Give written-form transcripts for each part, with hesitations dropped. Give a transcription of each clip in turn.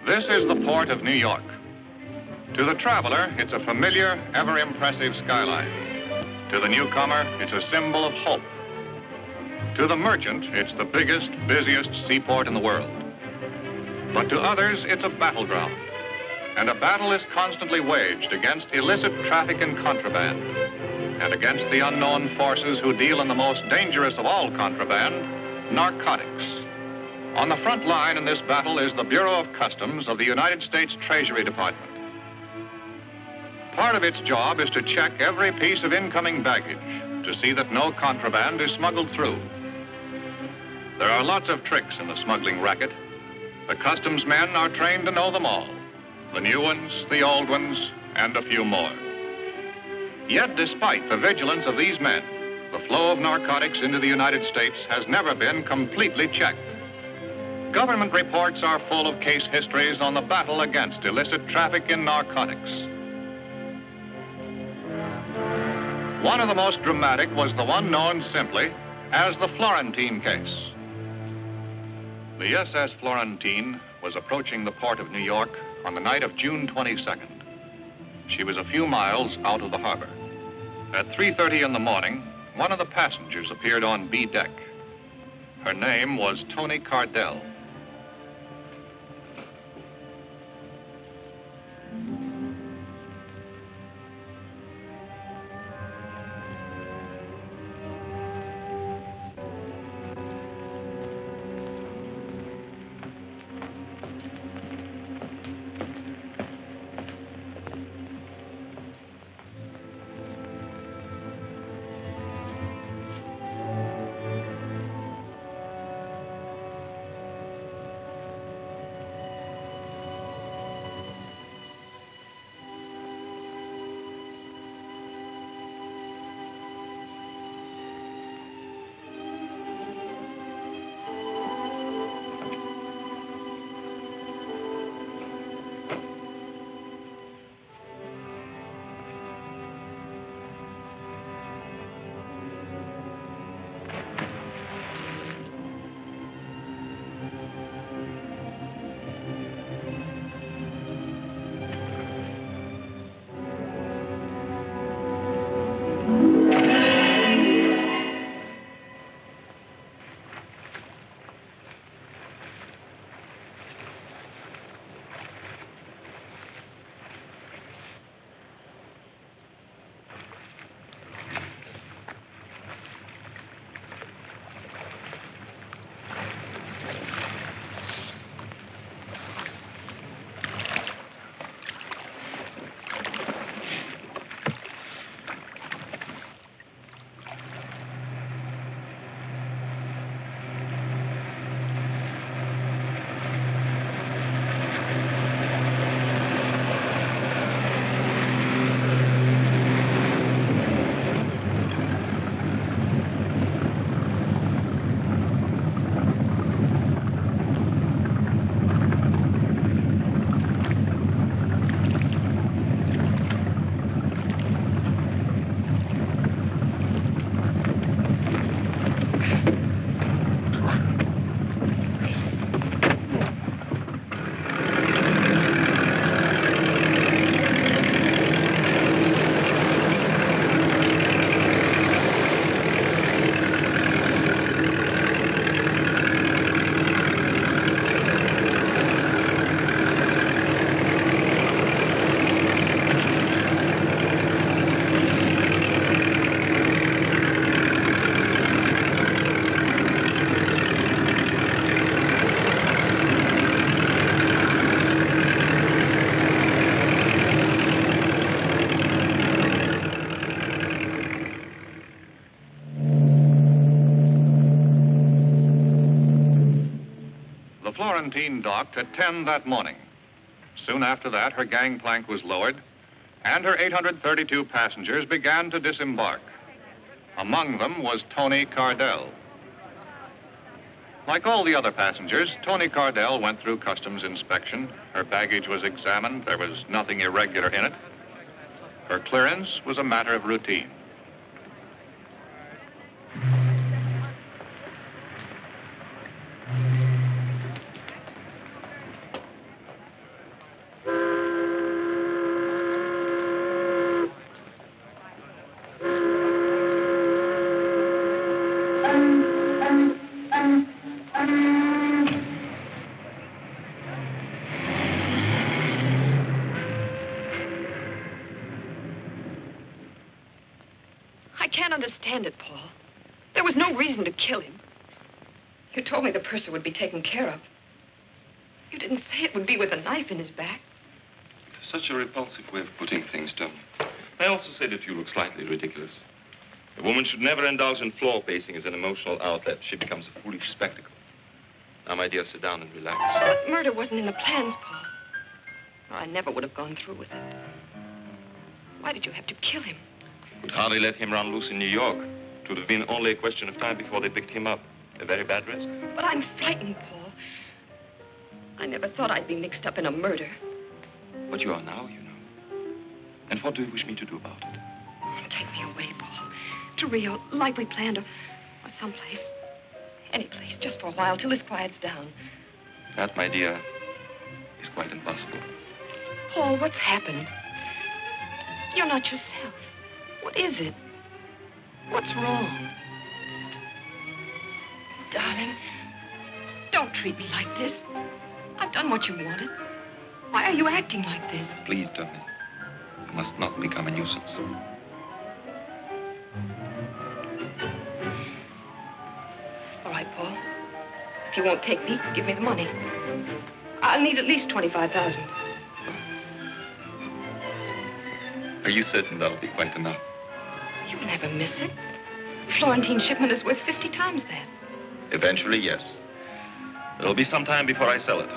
This is the port of New York. To the traveler, it's a familiar, ever-impressive skyline. To the newcomer, it's a symbol of hope. To the merchant, it's the biggest, busiest seaport in the world. But to others, it's a battleground. And a battle is constantly waged against illicit traffic in contraband and against the unknown forces who deal in the most dangerous of all contraband, narcotics. On the front line in this battle is the Bureau of Customs of the United States Treasury Department. Part of its job is to check every piece of incoming baggage to see that no contraband is smuggled through. There are lots of tricks in the smuggling racket. The customs men are trained to know them all. The new ones, the old ones, and a few more. Yet, despite the vigilance of these men, the flow of narcotics into the United States has never been completely checked. Government reports are full of case histories on the battle against illicit traffic in narcotics. One of the most dramatic was the one known simply as the Florentine case. The SS Florentine was approaching the port of New York on the night of June 22nd. She was a few miles out of the harbor. At 3:30 in the morning, one of the passengers appeared on B deck. Her name was Toni Cardell. Florentine docked at 10 that morning. Soon after that, her gangplank was lowered, and her 832 passengers began to disembark. Among them was Toni Cardell. Like all the other passengers, Toni Cardell went through customs inspection. Her baggage was examined. There was nothing irregular in it. Her clearance was a matter of routine. I can't understand it, Paul. There was no reason to kill him. You told me the purser would be taken care of. You didn't say it would be with a knife in his back. Such a repulsive way of putting things, Toni. I also say that you look slightly ridiculous. A woman should never indulge in floor pacing as an emotional outlet. She becomes a foolish spectacle. Now, my dear, sit down and relax. But murder wasn't in the plans, Paul. Or I never would have gone through with it. Why did you have to kill him? Would hardly let him run loose in New York. It would have been only a question of time before they picked him up. A very bad risk. But I'm frightened, Paul. I never thought I'd be mixed up in a murder. But you are now, you know. And what do you wish me to do about it? Take me away, Paul. To Rio, like we planned, or someplace. Any place, just for a while, till this quiets down. That, my dear, is quite impossible. Paul, what's happened? You're not yourself. What is it? What's wrong? Darling, don't treat me like this. I've done what you wanted. Why are you acting like this? Please, Toni. You must not become a nuisance. All right, Paul. If you won't take me, give me the money. I'll need at least $25,000. Are you certain that'll be quite enough? You'll never miss it. Florentine's shipment is worth 50 times that. Eventually, yes. It'll be some time before I sell it.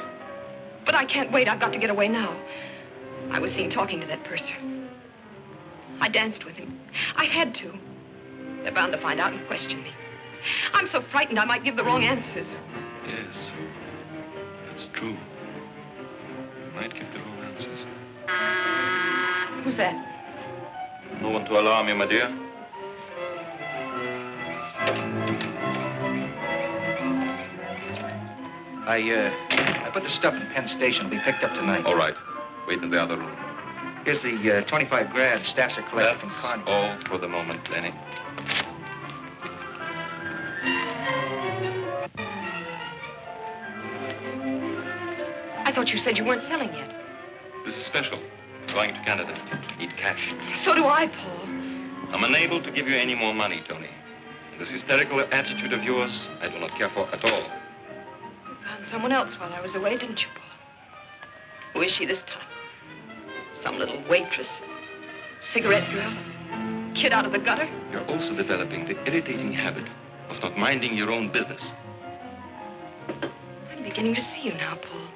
But I can't wait. I've got to get away now. I was seen talking to that purser. I danced with him. I had to. They're bound to find out and question me. I'm so frightened I might give the wrong answers. Yes, that's true. You might give the wrong answers. Who's that? No one to alarm you, my dear. I put the stuff in Penn Station. It'll be picked up tonight. All right. Wait in the other room. Here's the 25 grand Stasser collected from Carney. All for the moment, Lenny. I thought you said you weren't selling yet. This is special. Going to Canada. Need cash. So do I, Paul. I'm unable to give you any more money, Toni. This hysterical attitude of yours, I do not care for at all. You found someone else while I was away, didn't you, Paul? Who is she this time? Some little waitress? Cigarette girl? Kid out of the gutter? You're also developing the irritating habit of not minding your own business. I'm beginning to see you now, Paul.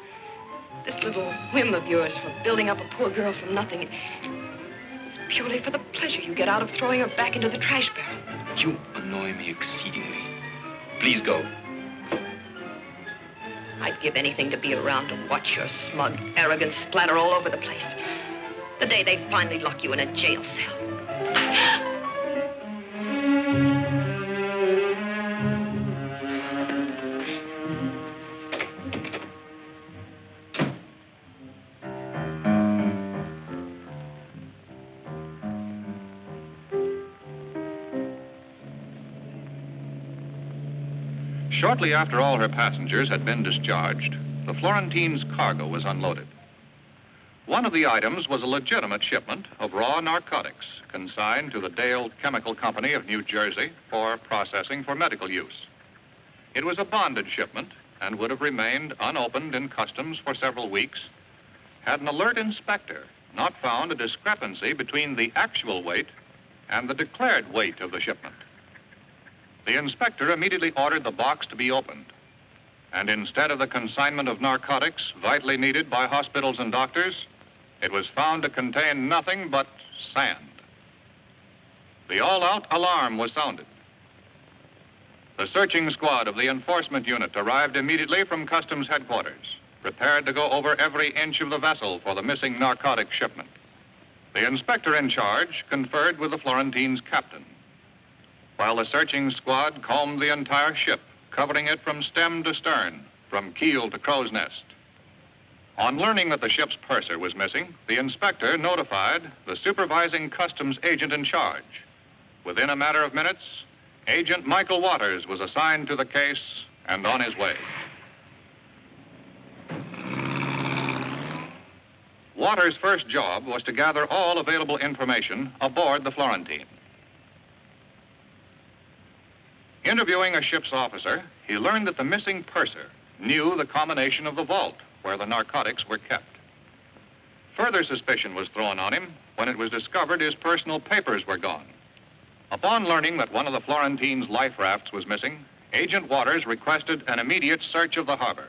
This little whim of yours for building up a poor girl from nothing, it's purely for the pleasure you get out of throwing her back into the trash barrel. You annoy me exceedingly. Please go. I'd give anything to be around to watch your smug arrogance splatter all over the place. The day they finally lock you in a jail cell. Shortly after all her passengers had been discharged, the Florentine's cargo was unloaded. One of the items was a legitimate shipment of raw narcotics consigned to the Dale Chemical Company of New Jersey for processing for medical use. It was a bonded shipment and would have remained unopened in customs for several weeks had an alert inspector not found a discrepancy between the actual weight and the declared weight of the shipment. The inspector immediately ordered the box to be opened. And instead of the consignment of narcotics vitally needed by hospitals and doctors, it was found to contain nothing but sand. The all-out alarm was sounded. The searching squad of the enforcement unit arrived immediately from customs headquarters, prepared to go over every inch of the vessel for the missing narcotic shipment. The inspector in charge conferred with the Florentine's captain, while the searching squad combed the entire ship, covering it from stem to stern, from keel to crow's nest. On learning that the ship's purser was missing, the inspector notified the supervising customs agent in charge. Within a matter of minutes, Agent Michael Waters was assigned to the case and on his way. Waters' first job was to gather all available information aboard the Florentine. Interviewing a ship's officer, he learned that the missing purser knew the combination of the vault where the narcotics were kept. Further suspicion was thrown on him when it was discovered his personal papers were gone. Upon learning that one of the Florentine's life rafts was missing, Agent Waters requested an immediate search of the harbor.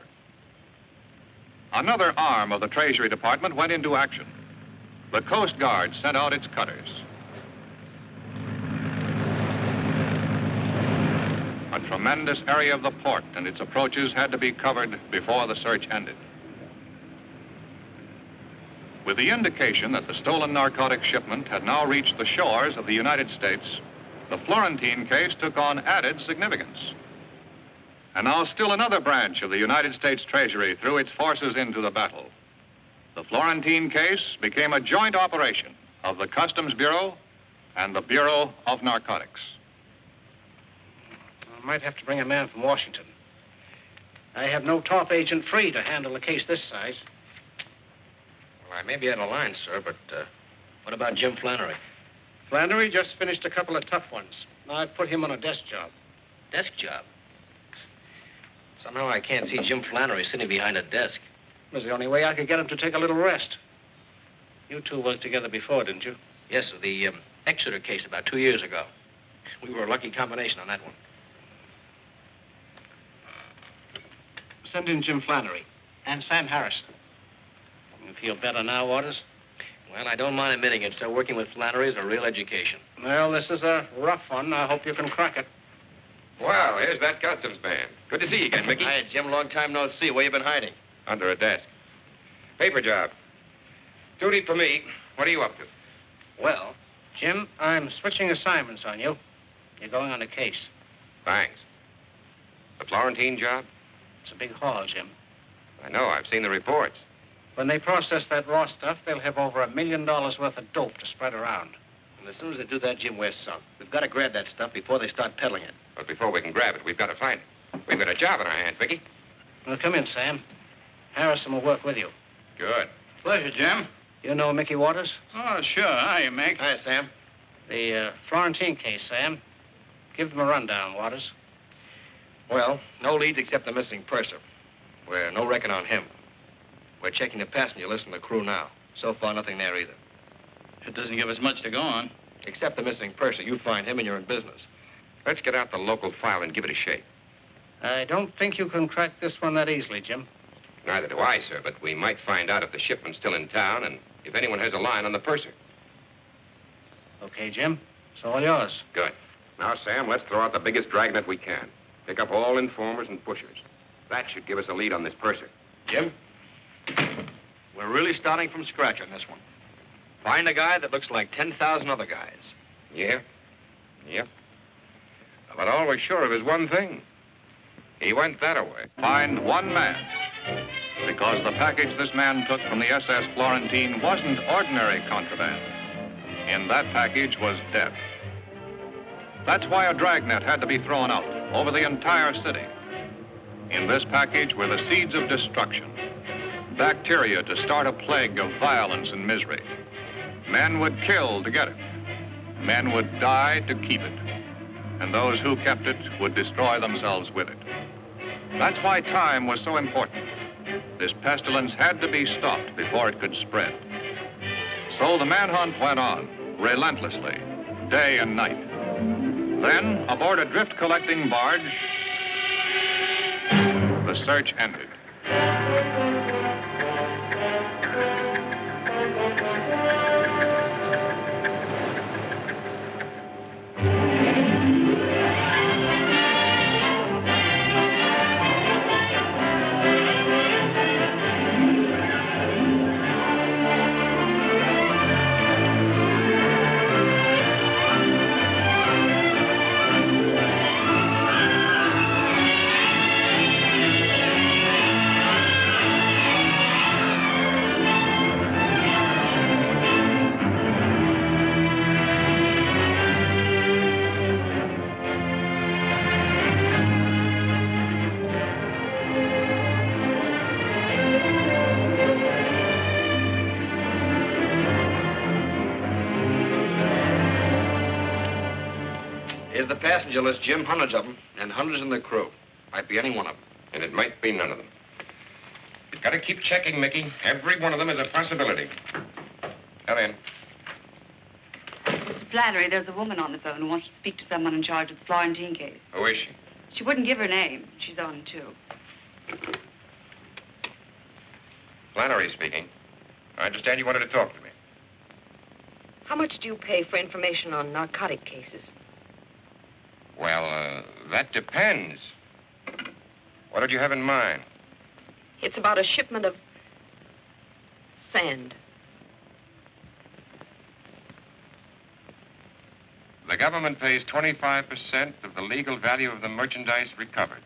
Another arm of the Treasury Department went into action. The Coast Guard sent out its cutters. A tremendous area of the port and its approaches had to be covered before the search ended. With the indication that the stolen narcotic shipment had now reached the shores of the United States, the Florentine case took on added significance. And now still another branch of the United States Treasury threw its forces into the battle. The Florentine case became a joint operation of the Customs Bureau and the Bureau of Narcotics. I might have to bring a man from Washington. I have no top agent free to handle a case this size. Well, I may be out of line, sir, but what about Jim Flannery? Flannery just finished a couple of tough ones. I put him on a desk job. Desk job? Somehow I can't see Jim Flannery sitting behind a desk. It was the only way I could get him to take a little rest. You two worked together before, didn't you? Yes, sir, the Exeter case about 2 years ago. We were a lucky combination on that one. Send in Jim Flannery and Sam Harrison. You feel better now, Waters? Well, I don't mind admitting it, sir. Working with Flannery is a real education. Well, this is a rough one. I hope you can crack it. Well, here's that customs man. Good to see you again, Mickey. Hi, Jim. Long time no see. Where you been hiding? Under a desk. Paper job. Duty for me. What are you up to? Well, Jim, I'm switching assignments on you. You're going on a case. Thanks. The Florentine job? It's a big haul, Jim. I know. I've seen the reports. When they process that raw stuff, they'll have over $1 million worth of dope to spread around. And as soon as they do that, Jim, we're sunk. We've got to grab that stuff before they start peddling it. But before we can grab it, we've got to find it. We've got a job in our hands, Mickey. Well, come in, Sam. Harrison will work with you. Good. Pleasure, Jim. You know Mickey Waters? Oh, sure. Hiya, Mick. Hi, Sam. The Florentine case, Sam. Give them a rundown, Waters. Well, no leads except the missing purser. We're no reckon on him. We're checking the passenger list and the crew now. So far, nothing there either. It doesn't give us much to go on. Except the missing purser. You find him and you're in business. Let's get out the local file and give it a shake. I don't think you can crack this one that easily, Jim. Neither do I, sir, but we might find out if the shipment's still in town and if anyone has a line on the purser. Okay, Jim. It's all yours. Good. Now, Sam, let's throw out the biggest dragnet we can. Pick up all informers and pushers. That should give us a lead on this purser. Jim? We're really starting from scratch on this one. Find a guy that looks like 10,000 other guys. Yeah? Yep. But all we're sure of is one thing. He went that way. Find one man. Because the package this man took from the SS Florentine wasn't ordinary contraband. In that package was death. That's why a dragnet had to be thrown out over the entire city. In this package were the seeds of destruction. Bacteria to start a plague of violence and misery. Men would kill to get it. Men would die to keep it. And those who kept it would destroy themselves with it. That's why time was so important. This pestilence had to be stopped before it could spread. So the manhunt went on, relentlessly, day and night. Then, aboard a drift-collecting barge, the search ended. Here's the passenger list, Jim. Hundreds of them, and hundreds in the crew. Might be any one of them. And it might be none of them. You've got to keep checking, Mickey. Every one of them is a possibility. Come in. Mr. Flannery, there's a woman on the phone who wants to speak to someone in charge of the Florentine case. Who is she? She wouldn't give her name. She's on, too. Flannery speaking. I understand you wanted to talk to me. How much do you pay for information on narcotic cases? Well, that depends. What did you have in mind? It's about a shipment of sand. The government pays 25% of the legal value of the merchandise recovered.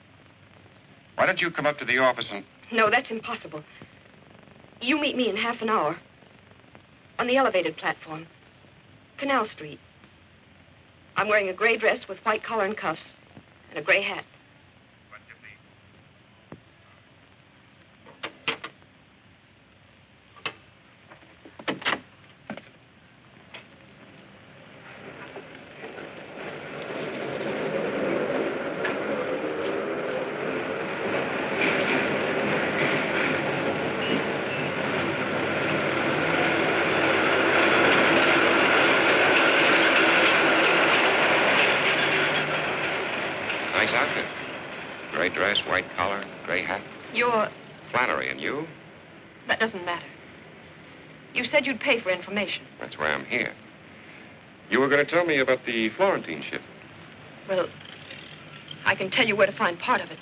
Why don't you come up to the office and... No, that's impossible. You meet me in half an hour. On the elevated platform. Canal Street. I'm wearing a gray dress with white collar and cuffs. And a gray hat. What do you mean? Nice outfit. Gray dress, white collar, gray hat. You're... Flannery, and you? That doesn't matter. You said you'd pay for information. That's why I'm here. You were going to tell me about the Florentine ship. Well, I can tell you where to find part of it.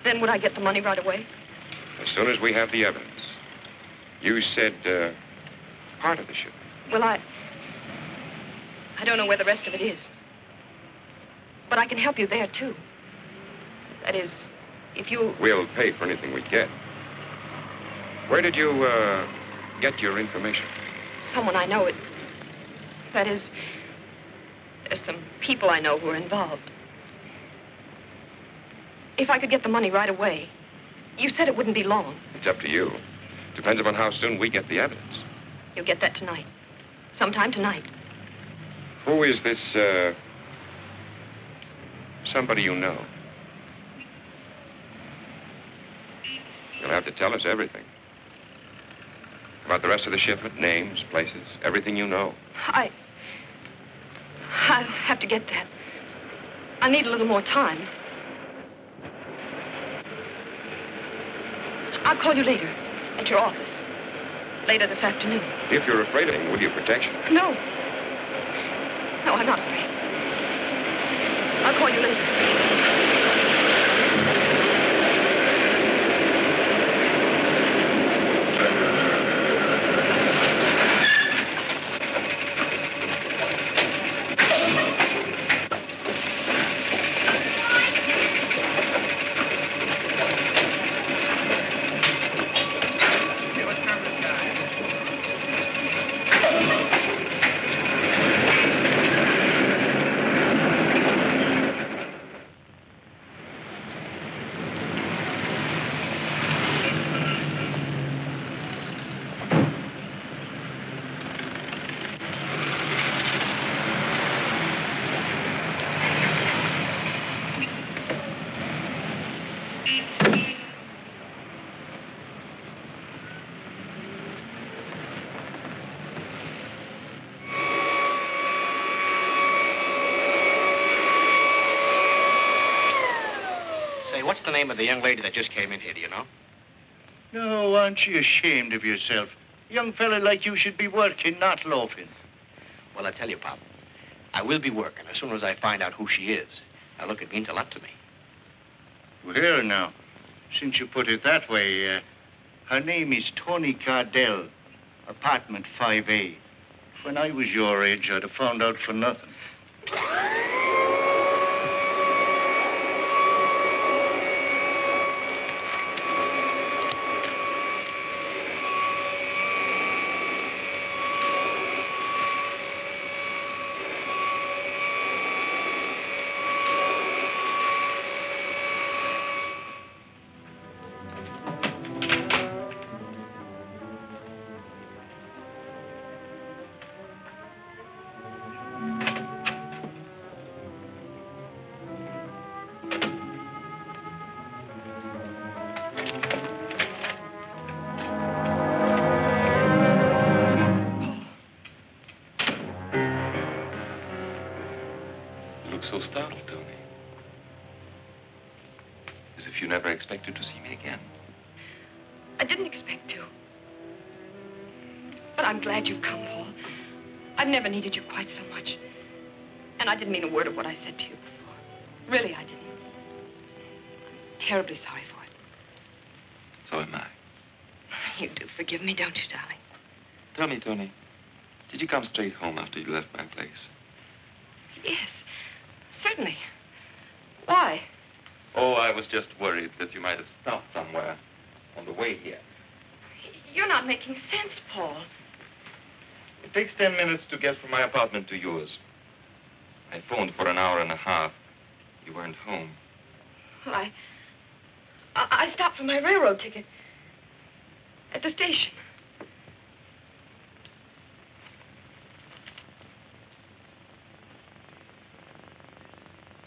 Then would I get the money right away? As soon as we have the evidence. You said, part of the ship. Well, I don't know where the rest of it is. But I can help you there, too. That is, if you... We'll pay for anything we get. Where did you, get your information? Someone I know. That is, there's some people I know who are involved. If I could get the money right away, you said it wouldn't be long. It's up to you. Depends upon how soon we get the evidence. You'll get that tonight. Sometime tonight. Who is this, somebody you know? You'll have to tell us everything. About the rest of the shipment, names, places, everything you know. I'll have to get that. I need a little more time. I'll call you later at your office. Later this afternoon. If you're afraid of him, will you protection? No. No, I'm not afraid. I'll call you later. What's the name of the young lady that just came in here, do you know? No, aren't you ashamed of yourself? A young fella like you should be working, not loafing. Well, I tell you, Pop, I will be working as soon as I find out who she is. Now, look, it means a lot to me. Well, now, since you put it that way, her name is Toni Cardell, apartment 5A. When I was your age, I'd have found out for nothing. startled, Toni. As if you never expected to see me again. I didn't expect to. But I'm glad you've come, Paul. I've never needed you quite so much. And I didn't mean a word of what I said to you before. Really, I didn't. I'm terribly sorry for it. So am I. You do forgive me, don't you, darling? Tell me, Toni, did you come straight home after you left my place? Yes, certainly. Why? Oh, I was just worried that you might have stopped somewhere on the way here. You're not making sense, Paul. It takes 10 minutes to get from my apartment to yours. I phoned for an hour and a half. You weren't home. Well, I stopped for my railroad ticket at the station.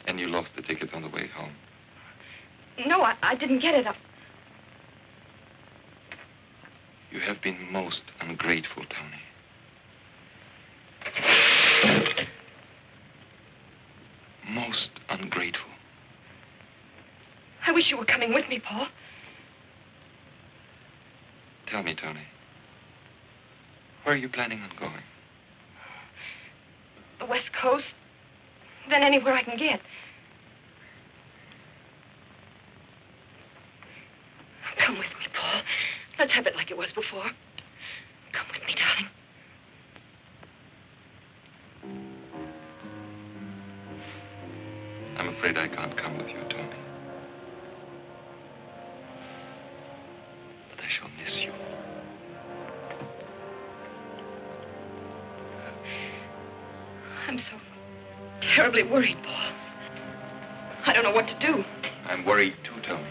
And you lost the ticket on the way home. No, I didn't get it. You have been most ungrateful, Toni. Most ungrateful. I wish you were coming with me, Paul. Tell me, Toni, where are you planning on going? The West Coast, then anywhere I can get. Come with me, Paul. Let's have it like it was before. Come with me, darling. I'm afraid I can't come with you, Toni. But I shall miss you. I'm so terribly worried, Paul. I don't know what to do. I'm worried too, Toni.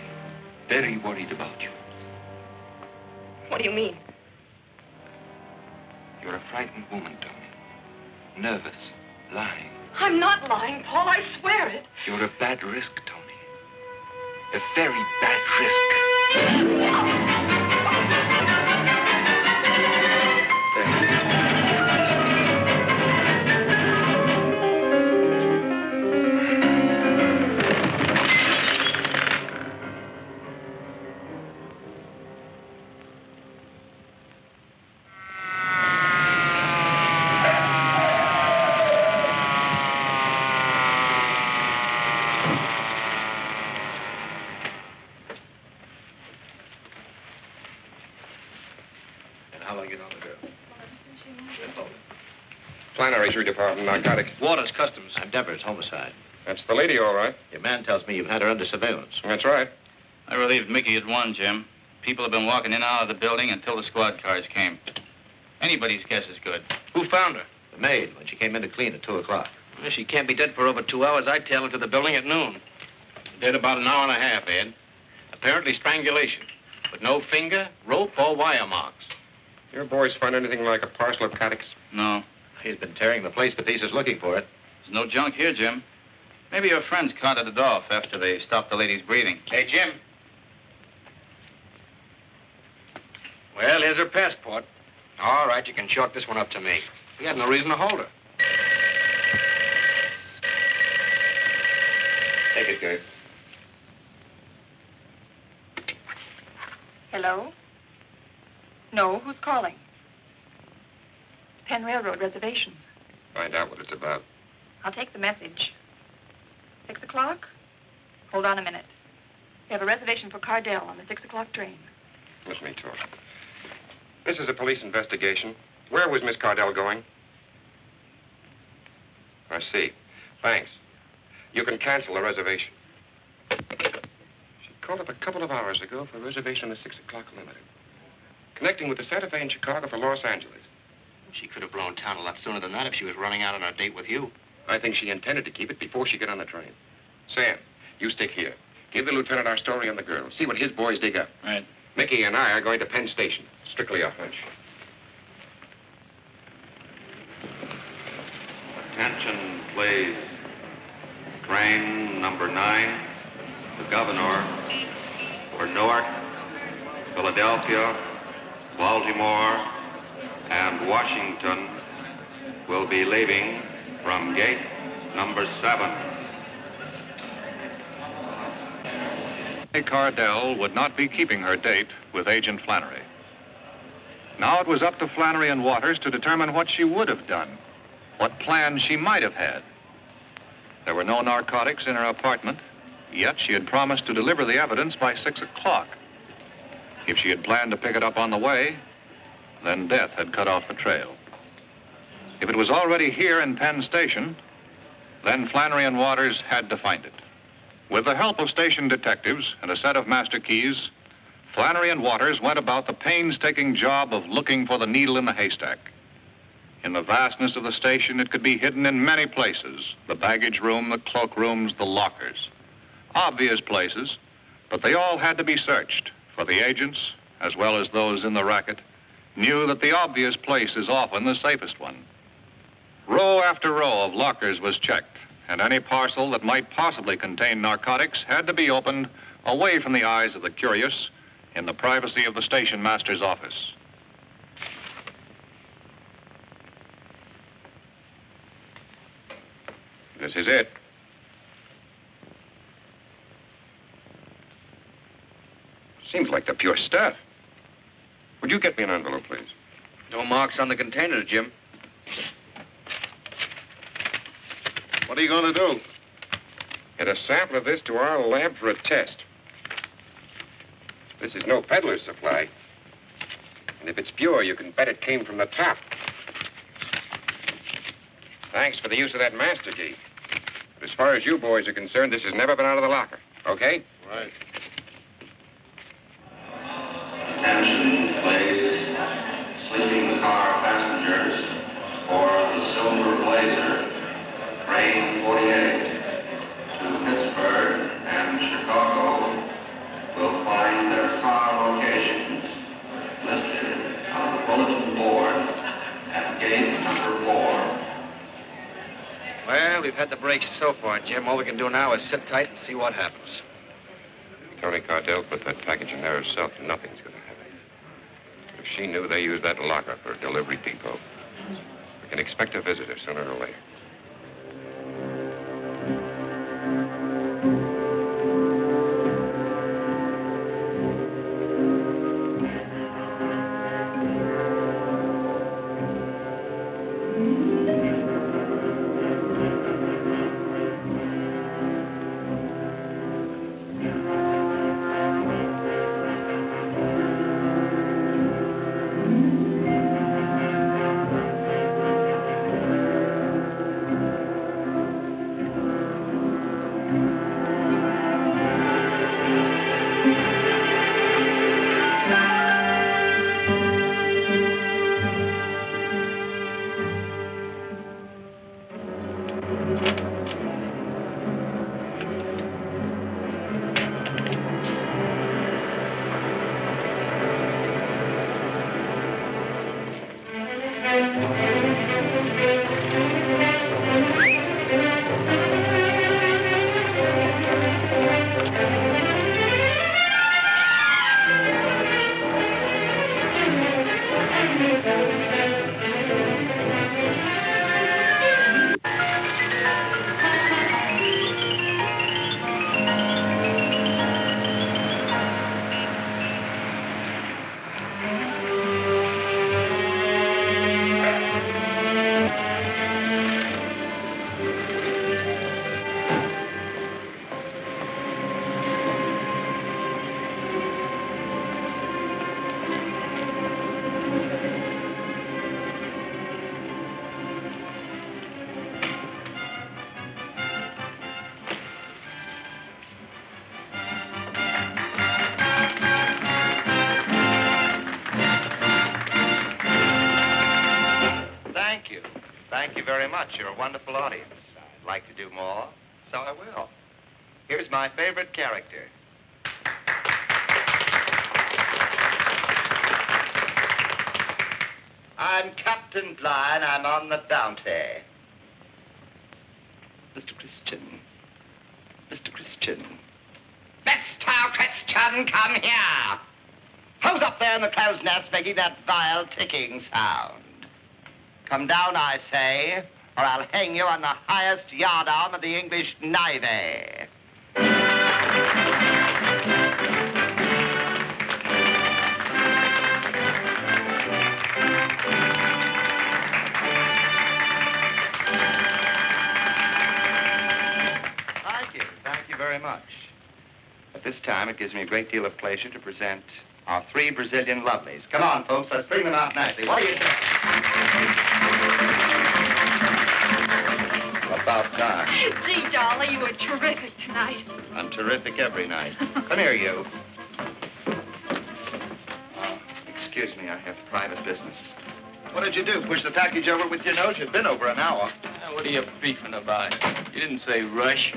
Very worried about you. What do you mean? You're a frightened woman, Toni. Nervous, lying. I'm not lying, Paul. I swear it. You're a bad risk, Toni. A very bad risk. Flannery, Street Department, narcotics. Waters, Customs. I'm Devers, homicide. That's the lady, all right. Your man tells me you've had her under surveillance. That's right. I relieved Mickey at 1, Jim. People have been walking in and out of the building until the squad cars came. Anybody's guess is good. Who found her? The maid, when she came in to clean at 2 o'clock. Well, she can't be dead for over 2 hours. I'd tail her to the building at noon. Dead about an hour and a half, Ed. Apparently strangulation. But no finger, rope, or wire marks. Your boys find anything like a parcel of narcotics? No. He's been tearing the place to pieces looking for it. There's no junk here, Jim. Maybe your friends carted it off after they stopped the lady's breathing. Hey, Jim. Well, here's her passport. All right, you can chalk this one up to me. We had no reason to hold her. Take it, Gabe. Hello? No, who's calling? Penn Railroad reservations. Find out what it's about. I'll take the message. 6 o'clock? Hold on a minute. We have a reservation for Cardell on the 6 o'clock train. Let me talk. This is a police investigation. Where was Miss Cardell going? I see. Thanks. You can cancel the reservation. She called up a couple of hours ago for a reservation on the 6 o'clock limited. Connecting with the Santa Fe in Chicago for Los Angeles. She could have blown town a lot sooner than that if she was running out on her date with you. I think she intended to keep it before she got on the train. Sam, you stick here. Give the lieutenant our story on the girl. See what his boys dig up. Right. Mickey and I are going to Penn Station. Strictly a hunch. Attention, please. Train number 9, the Governor, for Newark, Philadelphia, Baltimore, and Washington will be leaving from gate number 7 Cardell would not be keeping her date with Agent Flannery. Now it was up to Flannery and Waters to determine what she would have done, what plans she might have had. There were no narcotics in her apartment, yet she had promised to deliver the evidence by 6 o'clock. If she had planned to pick it up on the way, then death had cut off the trail. If it was already here in Penn Station, then Flannery and Waters had to find it. With the help of station detectives and a set of master keys, Flannery and Waters went about the painstaking job of looking for the needle in the haystack. In the vastness of the station, it could be hidden in many places: the baggage room, the cloakrooms, the lockers. Obvious places, but they all had to be searched, for the agents, as well as those in the racket, knew that the obvious place is often the safest one. Row after row of lockers was checked, and any parcel that might possibly contain narcotics had to be opened away from the eyes of the curious in the privacy of the station master's office. This is it. Seems like the pure stuff. Would you get me an envelope, please? No marks on the container, Jim. What are you going to do? Get a sample of this to our lab for a test. This is no peddler's supply. And if it's pure, you can bet it came from the top. Thanks for the use of that master key. But as far as you boys are concerned, this has never been out of the locker. Okay? Right. Attention, please. Sleeping car passengers for the Silver Blazer, train 48 to Pittsburgh and Chicago will find their car locations listed on the bulletin board at gate number 4. Well, we've had the breaks so far, Jim. All we can do now is sit tight and see what happens. Toni Cardell put that package in there herself. Nothing's going to happen. If she knew they used that locker for a delivery depot, we can expect a visitor sooner or later. Thank you very much. You're a wonderful audience. I'd like to do more, so I will. Here's my favorite character. I'm Captain Blind. I'm on the bounty. Mr. Christian. Mr. Christian. Mr. Christian, come here. Who's up there in the crow's nest making that vile ticking sound? Come down, I say, or I'll hang you on the highest yardarm of the English Navy. At this time, it gives me a great deal of pleasure to present our 3 Brazilian lovelies. Come on, folks, let's bring them out nicely. What do you think? About time. Gee, Dolly, you were terrific tonight. I'm terrific every night. Come here, you. Excuse me, I have private business. What did you do? Push the package over with your nose? You've been over an hour. What are you beefing about? You didn't say rush.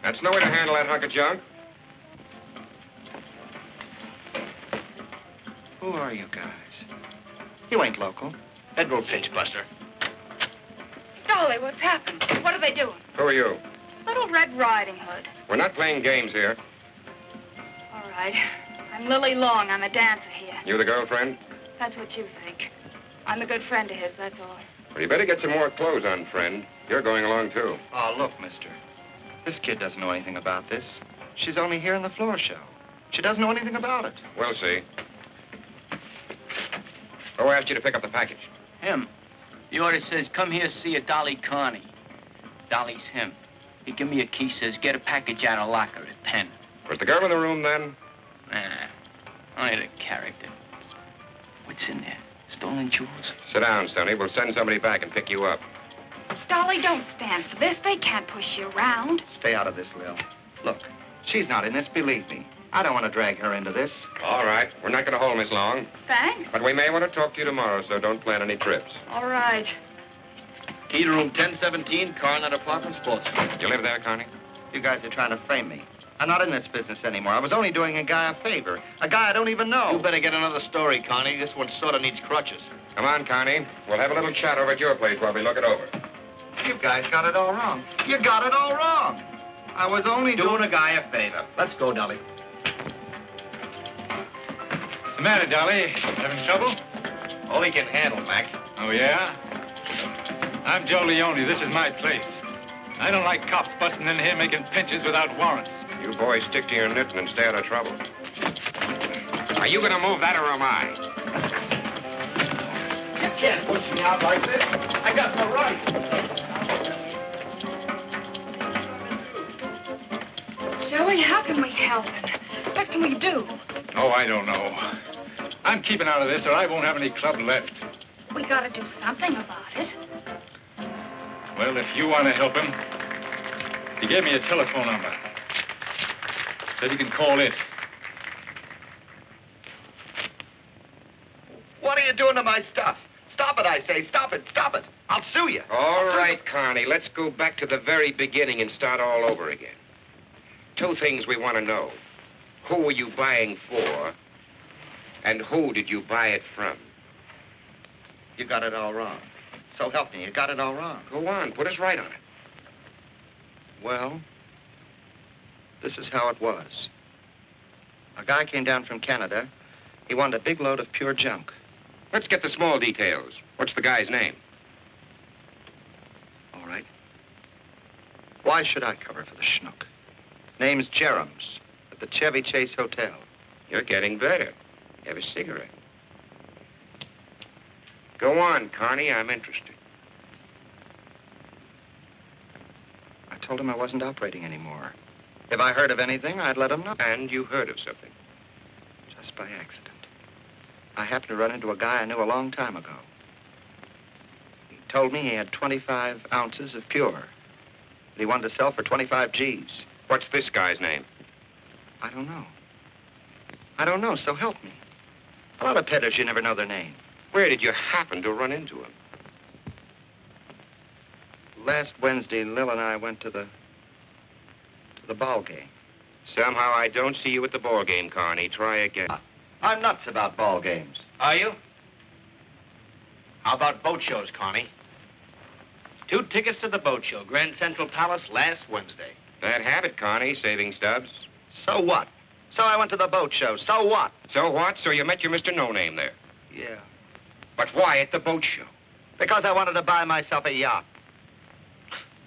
That's no way to handle that hunk of junk. Who are you guys? You ain't local. Federal pinchbuster. Dolly, what's happened? What are they doing? Who are you? Little Red Riding Hood. We're not playing games here. All right. I'm Lily Long. I'm a dancer here. You the girlfriend? That's what you think. I'm a good friend of his, that's all. Well, you better get some more clothes on, friend. You're going along, too. Oh, look, mister. This kid doesn't know anything about this. She's only here in the floor show. She doesn't know anything about it. We'll see. Who asked you to pick up the package? Him. The order says, come here, see a Dolly Carney. Dolly's him. He give me a key, says, get a package out of locker at 10. Was the girl in the room then? Nah, only the character. What's in there? Stolen jewels? Sit down, Sonny. We'll send somebody back and pick you up. Dolly, don't stand for this. They can't push you around. Stay out of this, Lil. Look, she's not in this, believe me. I don't want to drag her into this. All right. We're not going to hold Miss Long. Thanks. But we may want to talk to you tomorrow, so don't plan any trips. All right. Key to room 1017, Carney Apartment, Sportsman. You live there, Carney? You guys are trying to frame me. I'm not in this business anymore. I was only doing a guy a favor. A guy I don't even know. You better get another story, Carney. This one sort of needs crutches. Come on, Carney. We'll have a little chat over at your place while we look it over. You guys got it all wrong. You got it all wrong. I was only doing a guy a favor. Let's go, Dolly. What's the matter, Dolly? Having trouble? All he can handle, Mac. Oh, yeah? I'm Joe Leone. This is my place. I don't like cops busting in here making pinches without warrants. You boys stick to your knitting and stay out of trouble. Are you going to move that or am I? You can't push me out like this. I got no right. Joey, how can we help? What can we do? Oh, I don't know. I'm keeping out of this or I won't have any club left. We gotta do something about it. Well, if you want to help him, he gave me a telephone number. Said you can call it. What are you doing to my stuff? Stop it, I say. Stop it. Stop it. I'll sue you. All right, Carney. Let's go back to the very beginning and start all over again. 2 things we want to know. Who were you buying for? And who did you buy it from? You got it all wrong. So help me. You got it all wrong. Go on. Put us right on it. Well, this is how it was. A guy came down from Canada. He wanted a big load of pure junk. Let's get the small details. What's the guy's name? All right. Why should I cover for the schnook? Name's Jerums at the Chevy Chase Hotel. You're getting better. Have a cigarette. Go on, Carney. I'm interested. I told him I wasn't operating anymore. If I heard of anything, I'd let him know. And you heard of something? Just by accident. I happened to run into a guy I knew a long time ago. He told me he had 25 ounces of pure. That he wanted to sell for 25 G's. What's this guy's name? I don't know. I don't know, so help me. A lot of peddlers, you never know their name. Where did you happen to run into him? Last Wednesday, Lil and I went to the ball game. Somehow I don't see you at the ball game, Carney. Try again. I'm nuts about ball games. Are you? How about boat shows, Carney? 2 tickets to the boat show, Grand Central Palace, last Wednesday. Bad habit, Carney, saving stubs. So what? So I went to the boat show. So what? So what? So you met your Mr. No-Name there. Yeah. But why at the boat show? Because I wanted to buy myself a yacht.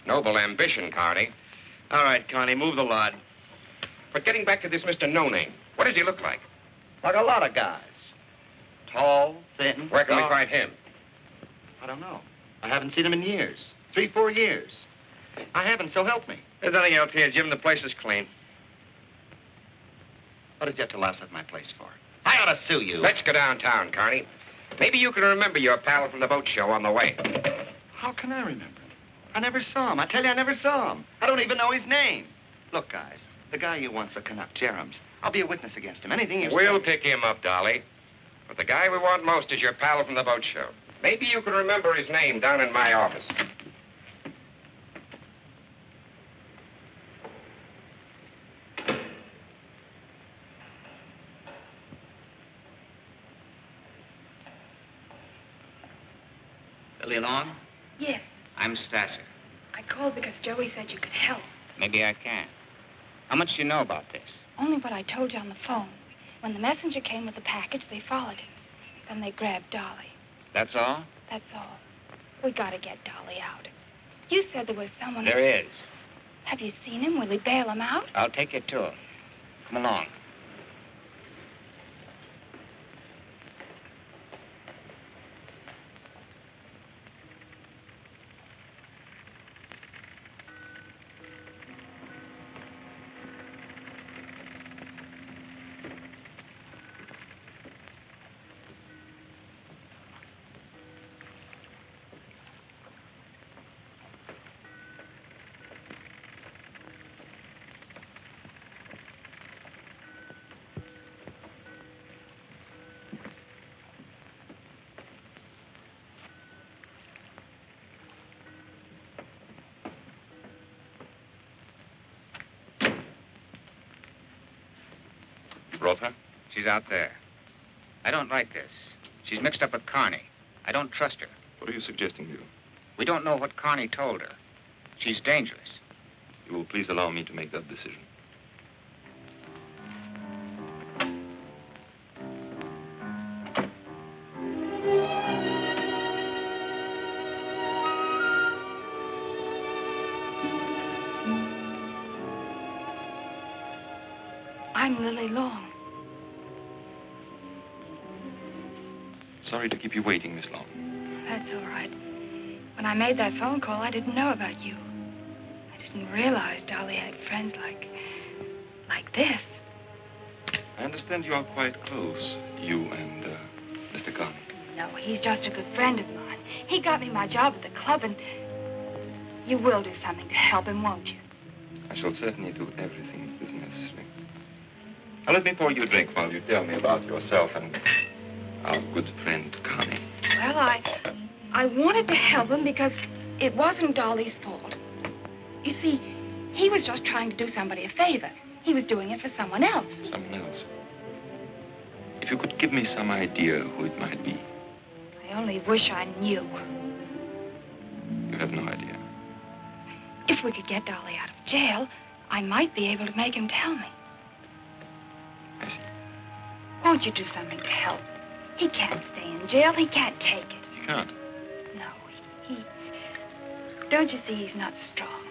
Noble ambition, Carney. All right, Carney, move the lot. But getting back to this Mr. No-Name, what does he look like? Like a lot of guys. Tall, thin. Where can we dark. find him? I don't know. I haven't seen him in years. 3, 4 years. I haven't, so help me. There's nothing else here, Jim. The place is clean. What did you have to louse up my place for? I ought to sue you. Let's go downtown, Carney. Maybe you can remember your pal from the boat show on the way. How can I remember? I never saw him. I tell you, I never saw him. I don't even know his name. Look, guys, the guy you want for Canuck, Jerem's, I'll be a witness against him. Anything you We'll say. pick him up, Dolly. But the guy we want most is your pal from the boat show. Maybe you can remember his name down in my office. Billy Long? Yes. I'm Stasser. I called because Joey said you could help. Maybe I can. How much do you know about this? Only what I told you on the phone. When the messenger came with the package, they followed him. Then they grabbed Dolly. That's all? That's all. We gotta get Dolly out. You said there was someone... There is. Have you seen him? Will he bail him out? I'll take you to him. Come along. Brought her? She's out there. I don't like this. She's mixed up with Carney. I don't trust her. What are you suggesting, Bill? We don't know what Carney told her. She's dangerous. You will please allow me to make that decision. I'm Lily Long. Sorry to keep you waiting, Miss Long. That's all right. When I made that phone call, I didn't know about you. I didn't realize Dolly had friends like this. I understand you are quite close, you and Mr. Carney. No, he's just a good friend of mine. He got me my job at the club, and you will do something to help him, won't you? I shall certainly do everything that is necessary. Now, let me pour you a drink while you tell me about yourself and our good friend, Carney. Well, I wanted to help him because it wasn't Dolly's fault. You see, he was just trying to do somebody a favor. He was doing it for someone else. Someone else? If you could give me some idea who it might be. I only wish I knew. You have no idea. If we could get Dolly out of jail, I might be able to make him tell me. I see. Won't you do something to help? He can't stay in jail. He can't take it. You can't? No, he... Don't you see he's not strong?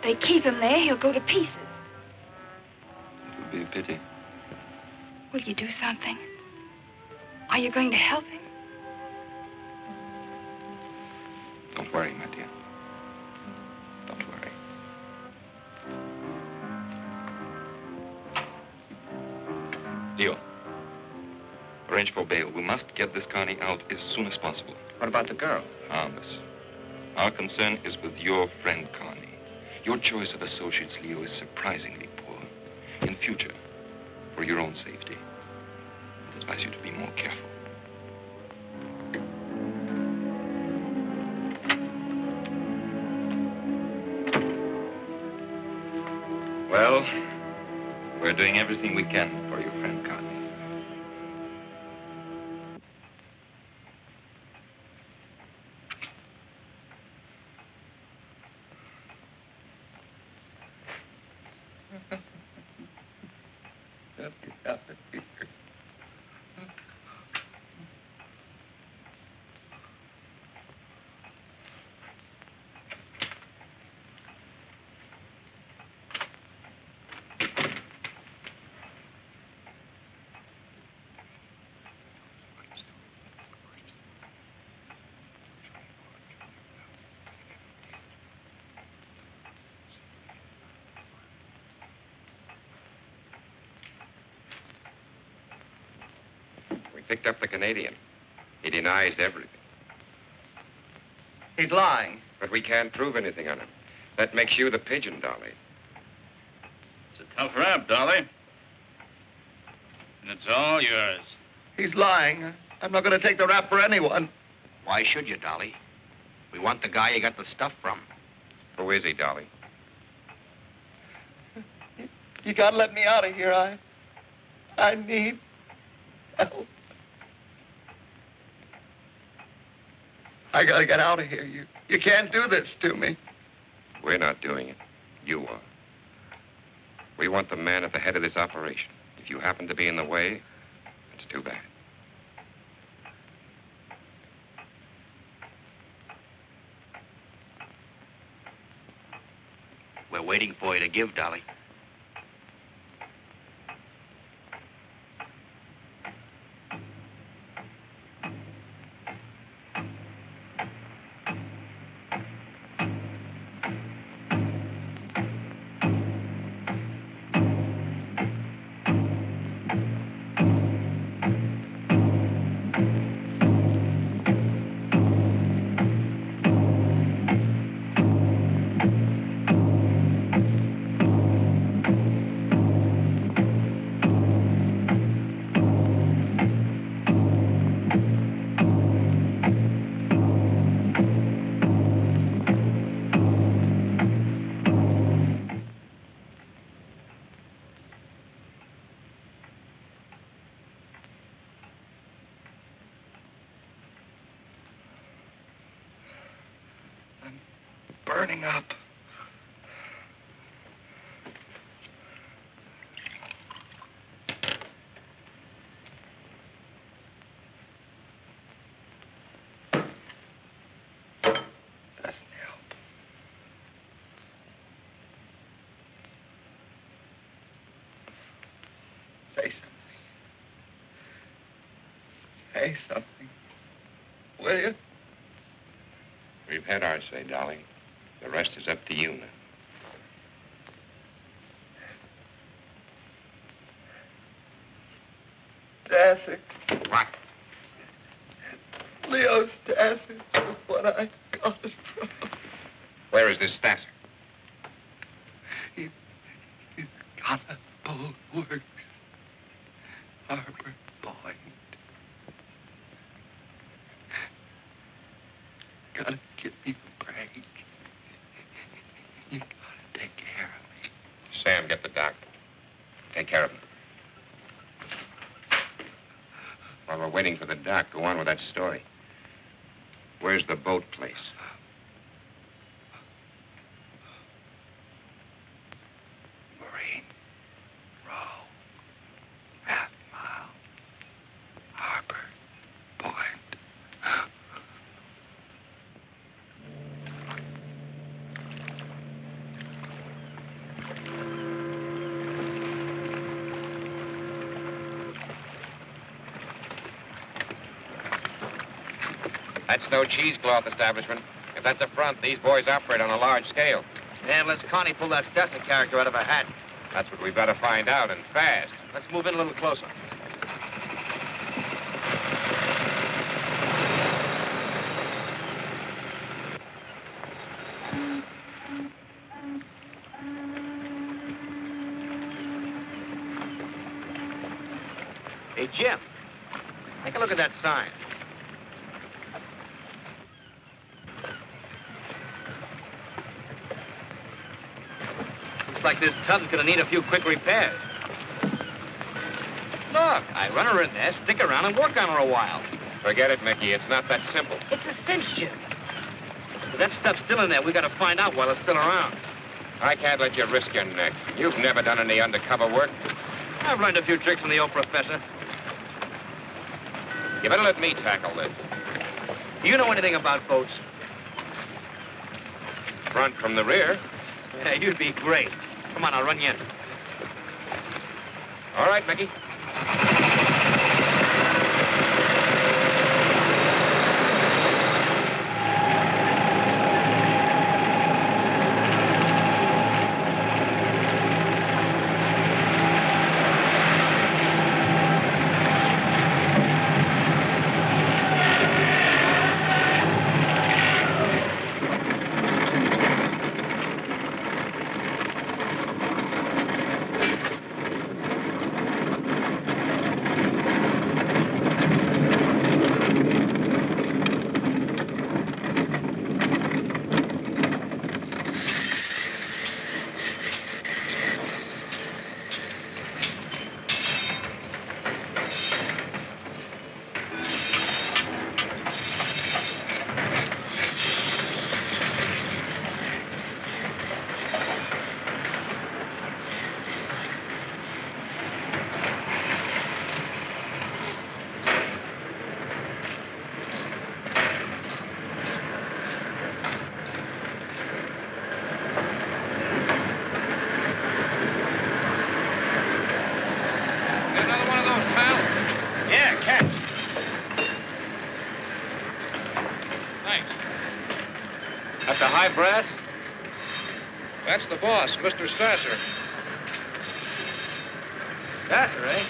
They keep him there, he'll go to pieces. It would be a pity. Will you do something? Are you going to help him? Don't worry, my dear. Don't worry. Leo, arrange for bail. We must get this Carney out as soon as possible. What about the girl? Harmless. Our concern is with your friend, Carney. Your choice of associates, Leo, is surprisingly poor. In future, for your own safety, I advise you to be more careful. Well, we're doing everything we can for your friend, Carney. picked up the Canadian. He denies everything. He's lying. But we can't prove anything on him. That makes you the pigeon, Dolly. It's a tough rap, Dolly. And it's all yours. He's lying. I'm not going to take the rap for anyone. Why should you, Dolly? We want the guy you got the stuff from. Who is he, Dolly? You got to let me out of here. I need help. I got to get out of here. You can't do this to me. We're not doing it. You are. We want the man at the head of this operation. If you happen to be in the way, it's too bad. We're waiting for you to give, Dolly. Burning up. Doesn't help. Say something. Say something. Will you? We've had our say, Dolly. The rest is up to you now. Stasser. What? Leo Stasser is what I got it from. Where is this Stasser? He's got a bold works. Harbor Point. Gotta give me a break. You gotta take care of me. Sam, get the doctor. Take care of him. While we're waiting for the doc, go on with that story. Where's the boat place? Marine Row. Half Mile. Harbor Point. That's no cheesecloth establishment. If that's a front, these boys operate on a large scale. Yeah, unless Carney pulled that Stasser character out of a hat. That's what we've got to find out, and fast. Let's move in a little closer. Hey, Jim, take a look at that sign. Looks like this tub's gonna need a few quick repairs. Look, I run her in there, stick around, and work on her a while. Forget it, Mickey. It's not that simple. It's a cinch, Jim. If that stuff's still in there, we gotta find out while it's still around. I can't let you risk your neck. You've never done any undercover work. I've learned a few tricks from the old professor. You better let me tackle this. Do you know anything about boats? Front from the rear. Yeah, you'd be great. Come on, I'll run you in. All right, Mickey. Hi, Brass. That's the boss, Mr. Stasser. Stasser, eh?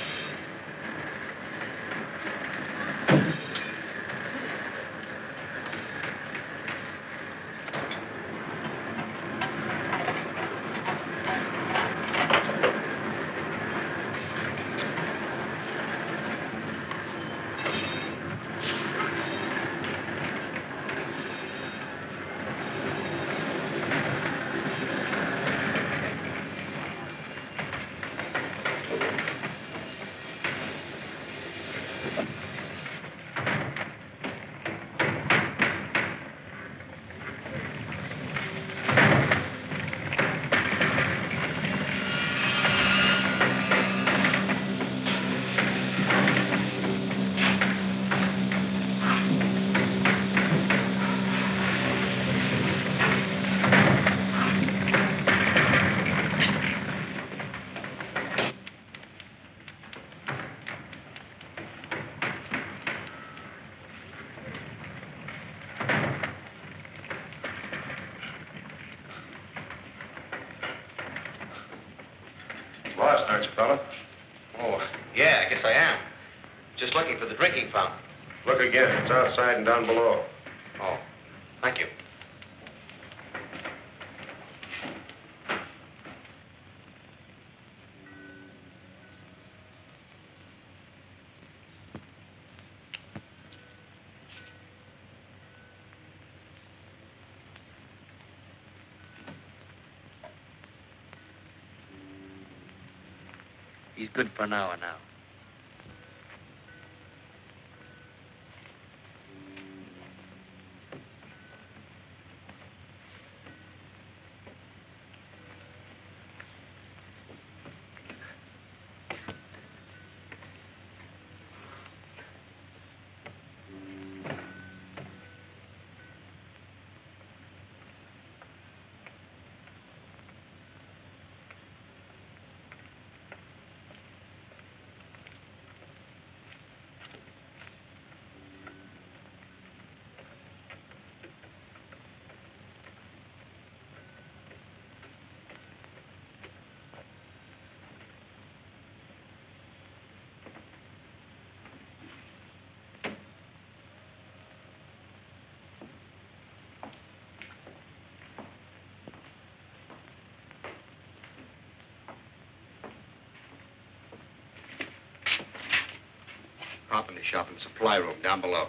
Lost, aren't you, fella? Oh, yeah, I guess I am. Just looking for the drinking fountain. Look again. It's outside and down below. Oh, thank you. He's good for an hour now. Property shop and supply room down below.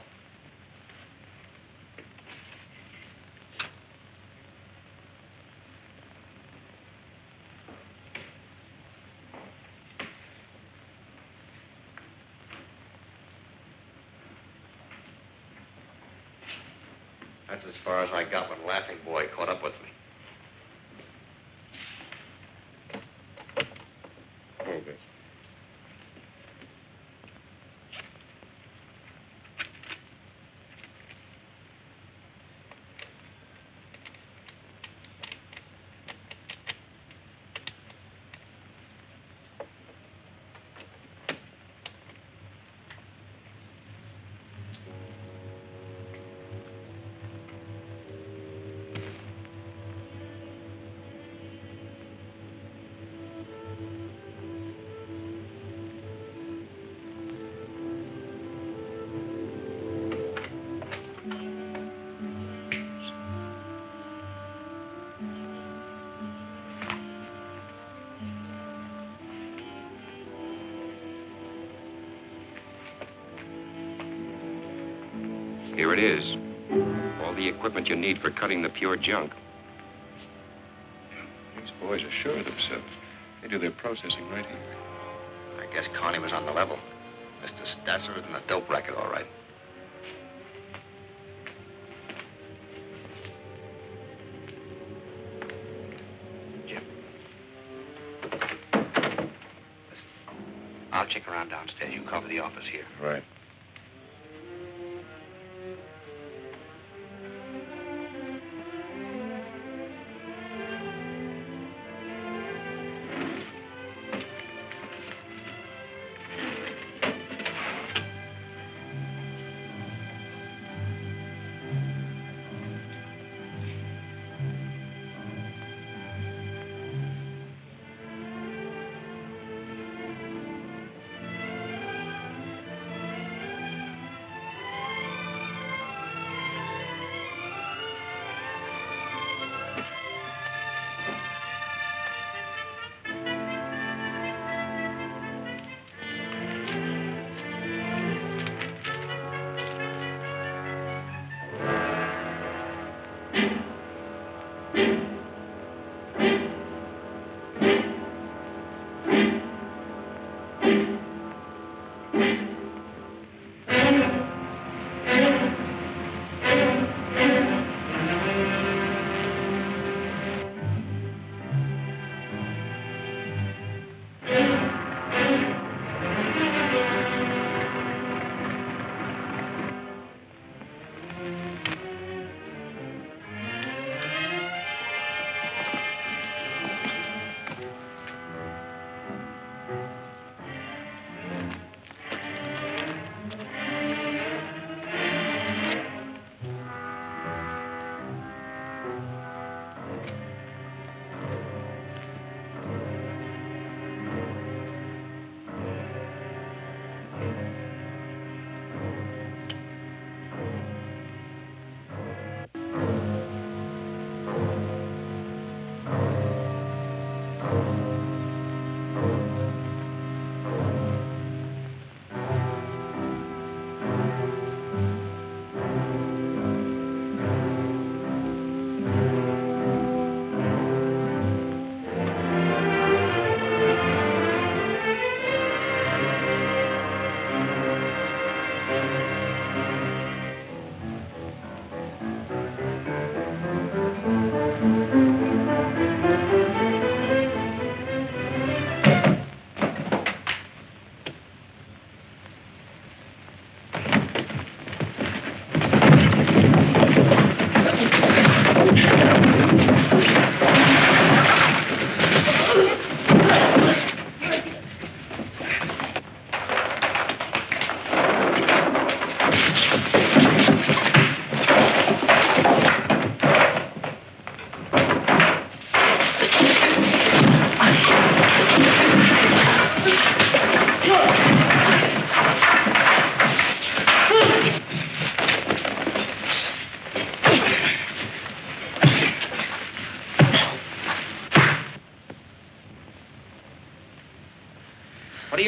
That's as far as I got when Laughing Boy caught up with me. Hold it. Here it is. All the equipment you need for cutting the pure junk. These boys are sure of themselves. They do their processing right here. I guess Carney was on the level. Mr. Stasser is in the dope racket, all right. Jim. Listen, I'll check around downstairs. You cover the office here. Right.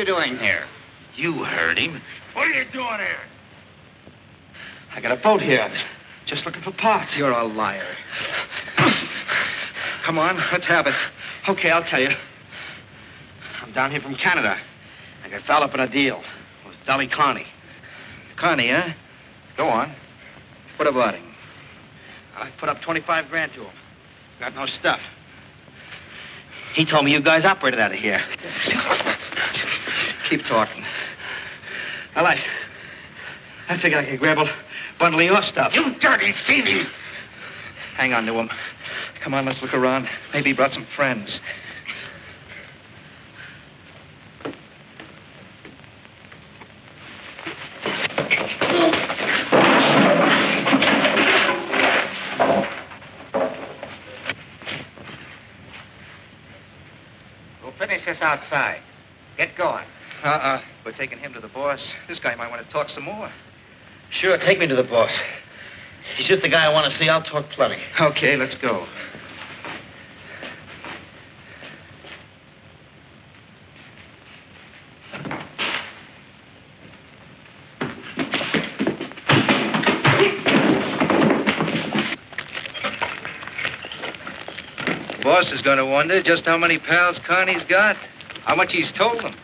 you doing here? You heard him. What are you doing here? I got a boat here. I was just looking for parts. You're a liar. Come on, let's have it. Okay, I'll tell you. I'm down here from Canada. I got fouled up in a deal with Dolly Carney. Carney, huh? Go on. What about him? I put up 25 grand to him. Got no stuff. He told me you guys operated out of here. Keep talking. Well, I figured I could grab a bundle of your stuff. You dirty thieving! Hang on to him. Come on, let's look around. Maybe he brought some friends. We'll finish this outside. Get going. We're taking him to the boss. This guy might want to talk some more. Sure, take me to the boss. He's just the guy I want to see. I'll talk plenty. Okay, let's go. The boss is going to wonder just how many pals Carney's got, how much he's told them.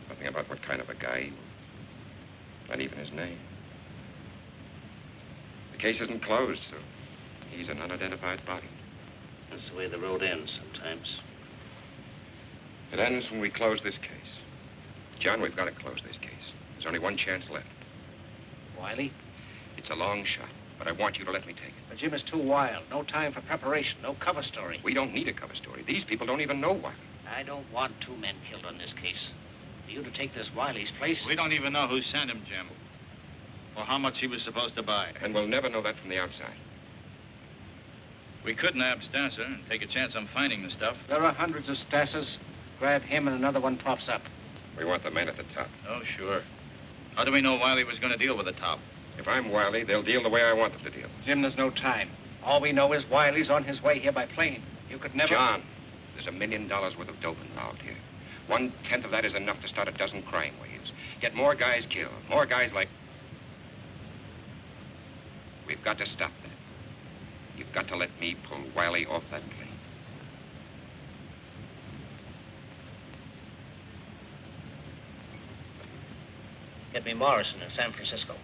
Nothing about what kind of a guy he was. Not even his name. The case isn't closed, so he's an unidentified body. That's the way the road ends sometimes. It ends when we close this case. John, we've got to close this case. There's only one chance left. Wiley? It's a long shot, but I want you to let me take it. But Jim is too wild. No time for preparation. No cover story. We don't need a cover story. These people don't even know Wiley. I don't want 2 men killed on this case. For you to take this Wiley's place... We don't even know who sent him, Jim. Or how much he was supposed to buy. And we'll never know that from the outside. We could nab Stasser and take a chance on finding the stuff. There are hundreds of Stassers. Grab him and another one pops up. We want the man at the top. Oh, sure. How do we know Wiley was going to deal with the top? If I'm Wiley, they'll deal the way I want them to deal. Jim, there's no time. All we know is Wiley's on his way here by plane. You could never... John, there's $1 million worth of dope involved here. 1/10 of that is enough to start a dozen crime waves. Get more guys killed. More guys like... We've got to stop that. You've got to let me pull Wiley off that plane. Get me Morrison in San Francisco.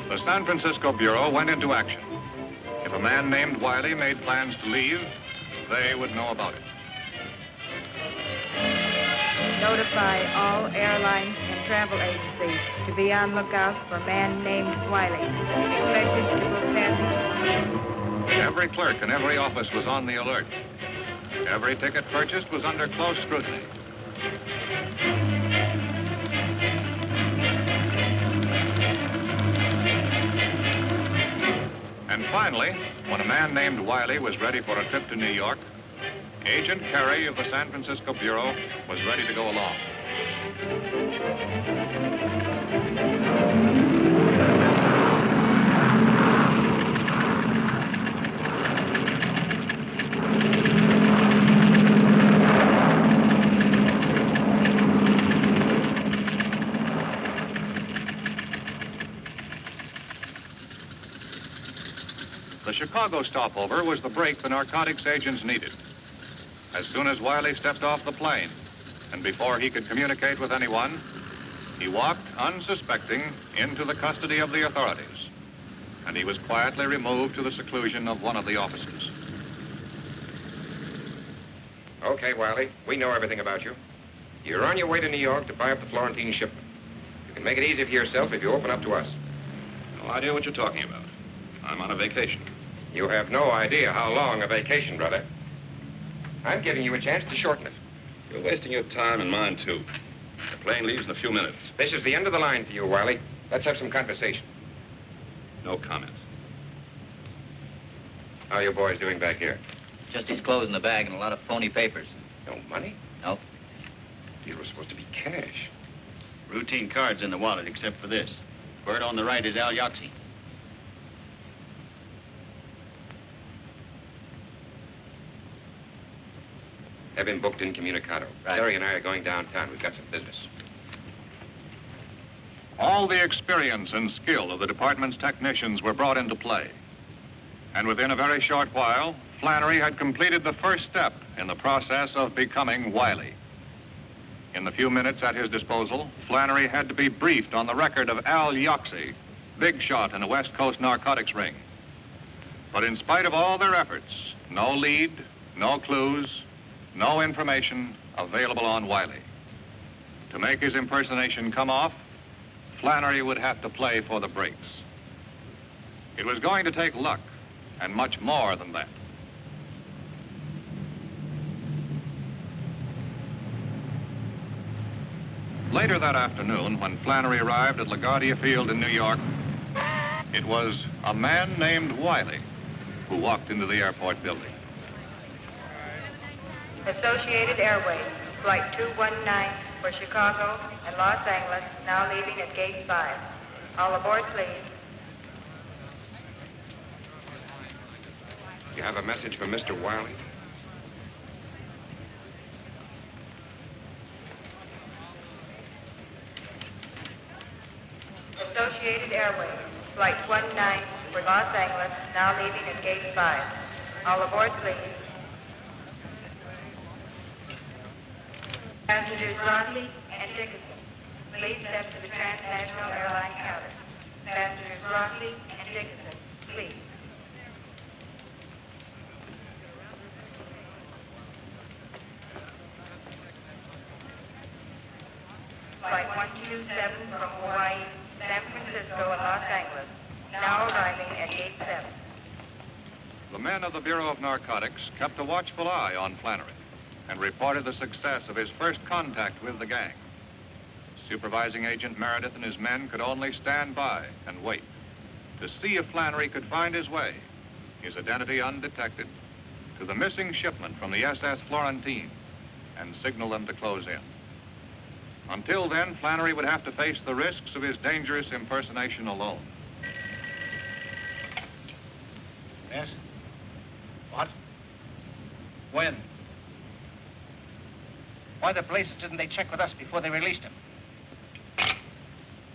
The San Francisco Bureau went into action. If a man named Wiley made plans to leave, they would know about it. Notify all airlines and travel agencies to be on lookout for a man named Wiley. Expected to attend. Every clerk in every office was on the alert. Every ticket purchased was under close scrutiny. And finally, when a man named Wiley was ready for a trip to New York, Agent Carey of the San Francisco Bureau was ready to go along. Chicago stopover was the break the narcotics agents needed. As soon as Wiley stepped off the plane, and before he could communicate with anyone, he walked, unsuspecting, into the custody of the authorities. And he was quietly removed to the seclusion of one of the offices. Okay, Wiley, we know everything about you. You're on your way to New York to buy up the Florentine shipment. You can make it easy for yourself if you open up to us. No idea what you're talking about. I'm on a vacation. You have no idea how long a vacation, brother. I'm giving you a chance to shorten it. You're wasting your time and mine, too. The plane leaves in a few minutes. This is the end of the line for you, Wiley. Let's have some conversation. No comment. How are you boys doing back here? Just his clothes in the bag and a lot of phony papers. No money? No. These were supposed to be cash. Routine cards in the wallet, except for this. Word on the right is Al Yoxie. Have him booked incommunicado. Right. Terry and I are going downtown. We've got some business. All the experience and skill of the department's technicians were brought into play. And within a very short while, Flannery had completed the first step in the process of becoming Wiley. In the few minutes at his disposal, Flannery had to be briefed on the record of Al Yoxie, big shot in a West Coast narcotics ring. But in spite of all their efforts, no lead, no clues, no information available on Wiley. To make his impersonation come off, Flannery would have to play for the breaks. It was going to take luck, and much more than that. Later that afternoon, when Flannery arrived at LaGuardia Field in New York, it was a man named Wiley who walked into the airport building. Associated Airways, Flight 219 for Chicago and Los Angeles, now leaving at Gate 5. All aboard, please. You have a message for Mr. Wiley? Associated Airways, Flight 19 for Los Angeles, now leaving at Gate 5. All aboard, please. Passengers Huntley and Dickinson, please step to the transnational airline counter. Passengers Huntley and Dickinson, please. Flight 127 from Hawaii, San Francisco, and Los Angeles, now arriving at Gate 7. The men of the Bureau of Narcotics kept a watchful eye on Flannery and reported the success of his first contact with the gang. Supervising Agent Meredith and his men could only stand by and wait to see if Flannery could find his way, his identity undetected, to the missing shipment from the SS Florentine and signal them to close in. Until then, Flannery would have to face the risks of his dangerous impersonation alone. Yes? What? When? Why the blazes didn't they check with us before they released him?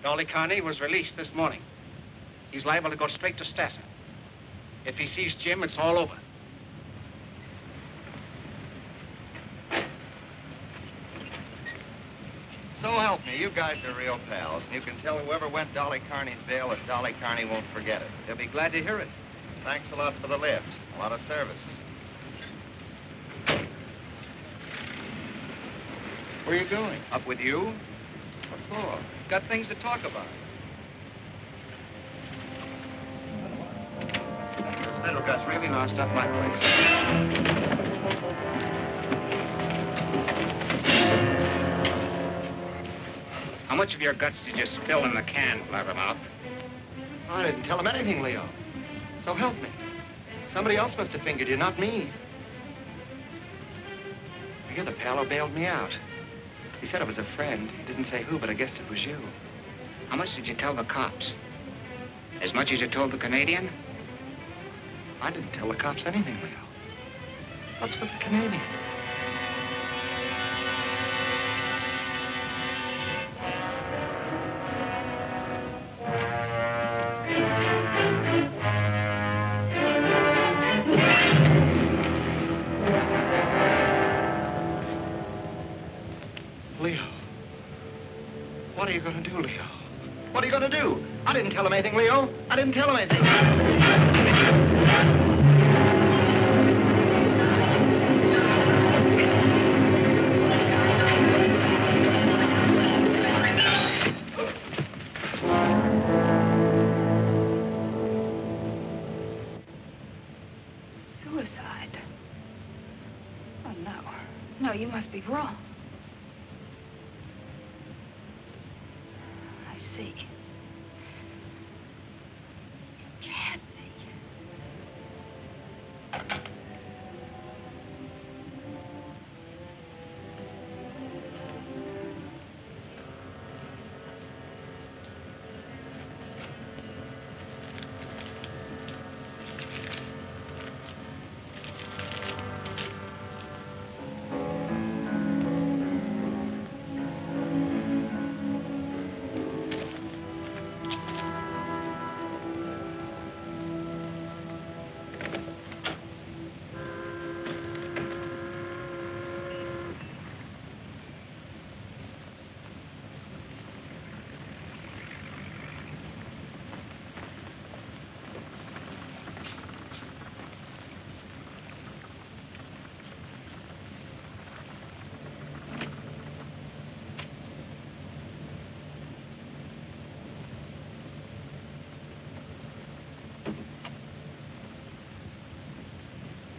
Dolly Carney was released this morning. He's liable to go straight to Stasser. If he sees Jim, it's all over. So help me, you guys are real pals, and you can tell whoever went Dolly Carney's bail that Dolly Carney won't forget it. They'll be glad to hear it. Thanks a lot for the lift. A lot of service. Where are you going? Up with you? What for? Got things to talk about. Those federal guys really lost up my place. How much of your guts did you spill in the can, Blabbermouth? I didn't tell him anything, Leo. So help me. Somebody else must have fingered you, not me. You're the pal who bailed me out. He said it was a friend. He didn't say who, but I guessed it was you. How much did you tell the cops? As much as you told the Canadian? I didn't tell the cops anything, Leo. What's with the Canadian? Leo. What are you going to do, Leo? What are you going to do? I didn't tell him anything, Leo. I didn't tell him anything. Suicide? Oh, no. No, you must be wrong. I see. Can't be.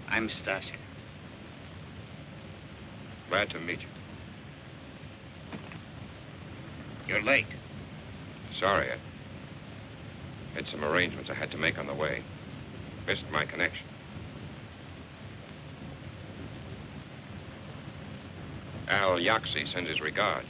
I'm Stasser. Glad to meet you. You're late. Sorry, I had some arrangements I had to make on the way. Missed my connection. Al Yaxi sends his regards.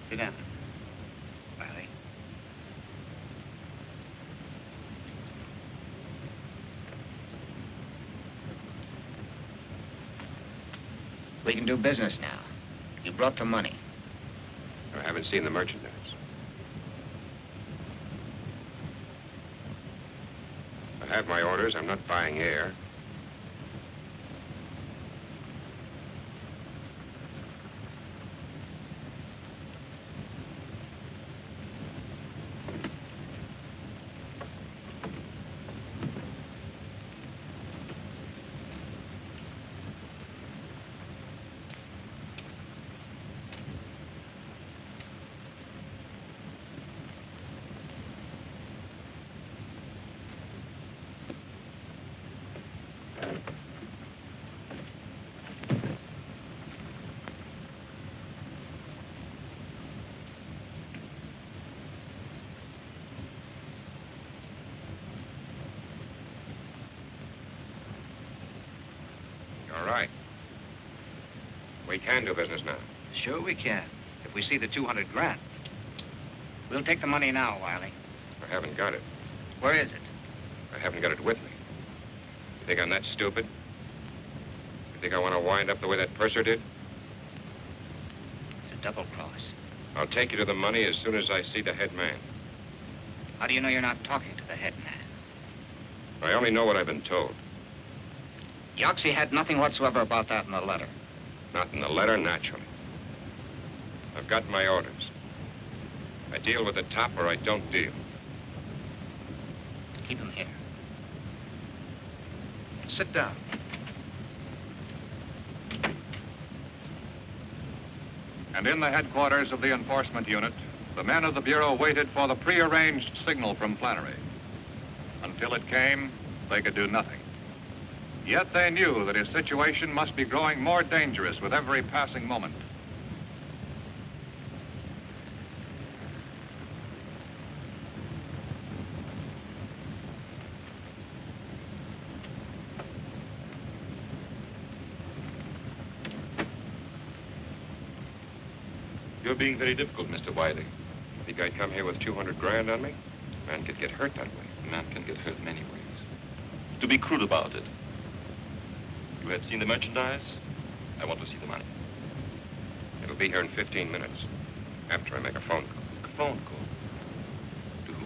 Sit down. Wiley. We can do business now. You brought the money. I haven't seen the merchandise. I have my orders. I'm not buying air. All right. We can do business now. Sure we can. If we see the 200 grand. We'll take the money now, Wiley. I haven't got it. Where is it? I haven't got it with me. You think I'm that stupid? You think I want to wind up the way that purser did? It's a double cross. I'll take you to the money as soon as I see the head man. How do you know you're not talking to the head man? I only know what I've been told. Yaxi had nothing whatsoever about that in the letter. Not in the letter, naturally. I've got my orders. I deal with the top or I don't deal. Keep him here. Sit down. And in the headquarters of the enforcement unit, the men of the Bureau waited for the prearranged signal from Flannery. Until it came, they could do nothing. Yet they knew that his situation must be growing more dangerous with every passing moment. You're being very difficult, Mr. Wiley. Think I'd come here with 200 grand on me? Man could get hurt that way. a man can get hurt many ways. To be crude about it. You had seen the merchandise? I want to see the money. It'll be here in 15 minutes, after I make a phone call. A phone call? To who?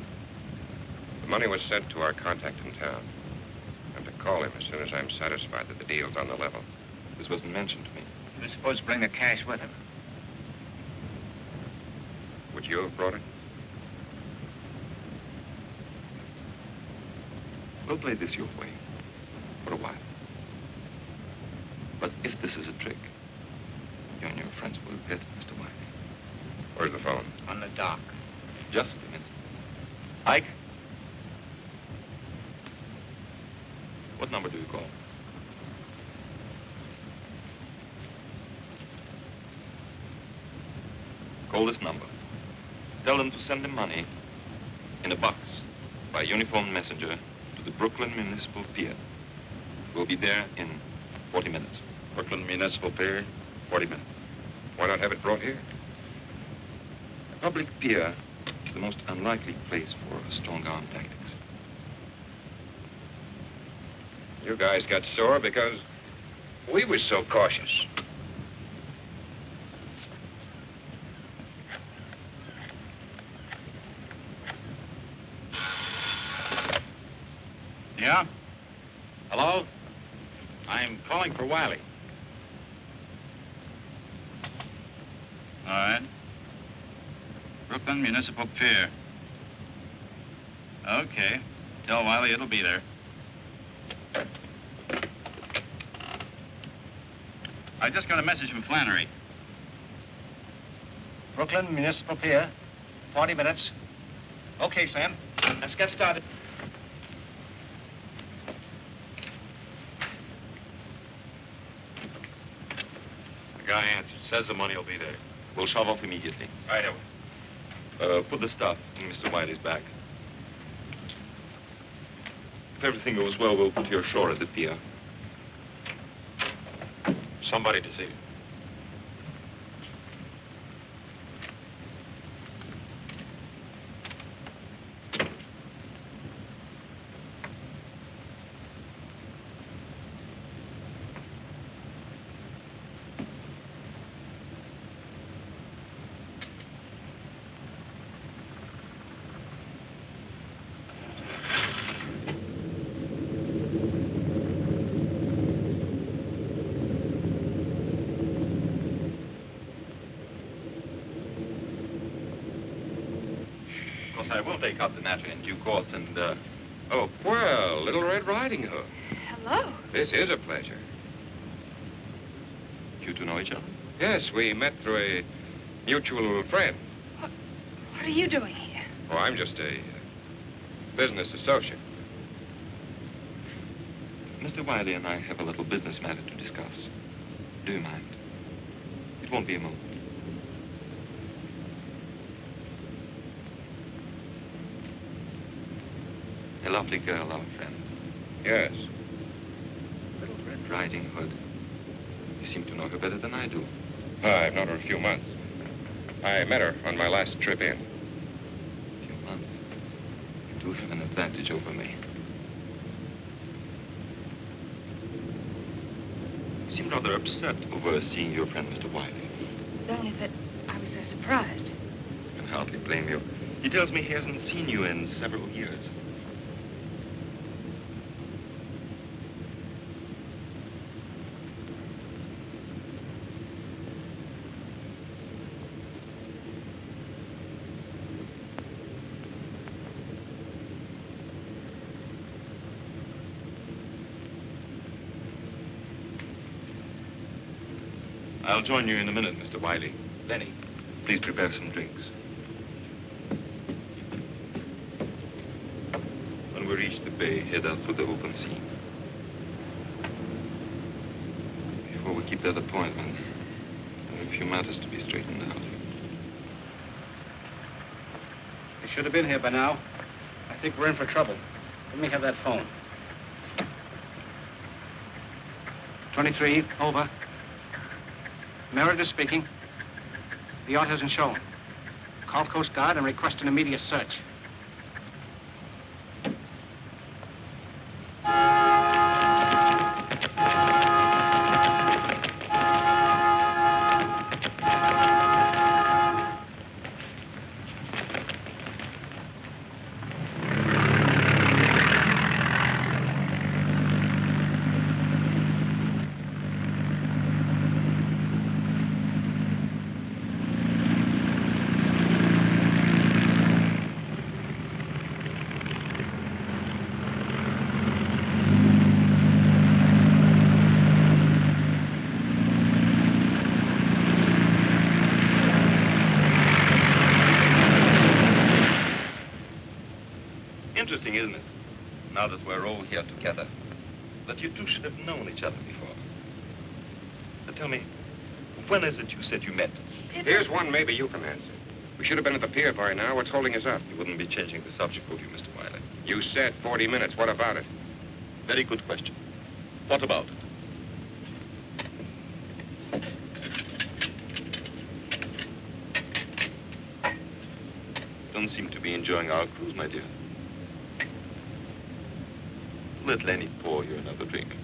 The money was sent to our contact in town. I'm to call him as soon as I'm satisfied that the deal's on the level. This wasn't mentioned to me. He was supposed to bring the cash with him. Would you have brought it? We'll play this your way. For a while. But if this is a trick, you and your friends will regret it, Mr. Wiley. Where's the phone? On the dock. Just a minute. Ike? What number do you call? Call this number. Tell them to send the money in a box by uniformed messenger to the Brooklyn Municipal Pier. We'll be there in 40 minutes. Brooklyn Municipal Pier, 40 minutes. Why not have it brought here? A public pier is the most unlikely place for strong-arm tactics. You guys got sore because we was so cautious. Yeah? Hello? I'm calling for Wiley. All right. Brooklyn Municipal Pier. Okay. Tell Wiley it'll be there. I just got a message from Flannery. Brooklyn Municipal Pier, 40 minutes. Okay, Sam. Let's get started. The guy answered. Says the money will be there. We'll shove off immediately. Right away. Put the stuff in Mr. Wiley's bag. If everything goes well, we'll put you ashore at the pier. Somebody to see you. I will take up the matter in due course and, Oh, well, Little Red Riding Hood. Hello. This is a pleasure. You two know each other? Yes, we met through a mutual friend. What are you doing here? Oh, I'm just a business associate. Mr. Wiley and I have a little business matter to discuss. Do you mind? It won't be a moment. A lovely girl, our friend. Yes. Little Red Riding Hood. You seem to know her better than I do. I've known her a few months. I met her on my last trip in. A few months? You do have an advantage over me. You seem rather upset over seeing your friend, Mr. Wiley. It's only that I was so surprised. I can hardly blame you. He tells me he hasn't seen you in several years. I'll join you in a minute, Mr. Wiley. Lenny, please prepare some drinks. When we reach the bay, head out to the open sea. Before we keep that appointment, there are a few matters to be straightened out. We should have been here by now. I think we're in for trouble. Let me have that phone. 23, over. Meredith speaking. The yacht hasn't shown. Call Coast Guard and request an immediate search. interesting, isn't it? Now that we're all here together, that you two should have known each other before. Now tell me, when is it you said you met? Here's one maybe you can answer. We should have been at the pier by now. What's holding us up? You wouldn't be changing the subject, would you, Mr. Wiley? You said 40 minutes. What about it? Very good question. What about it? Don't seem to be enjoying our cruise, my dear. Let Lenny pour you another drink.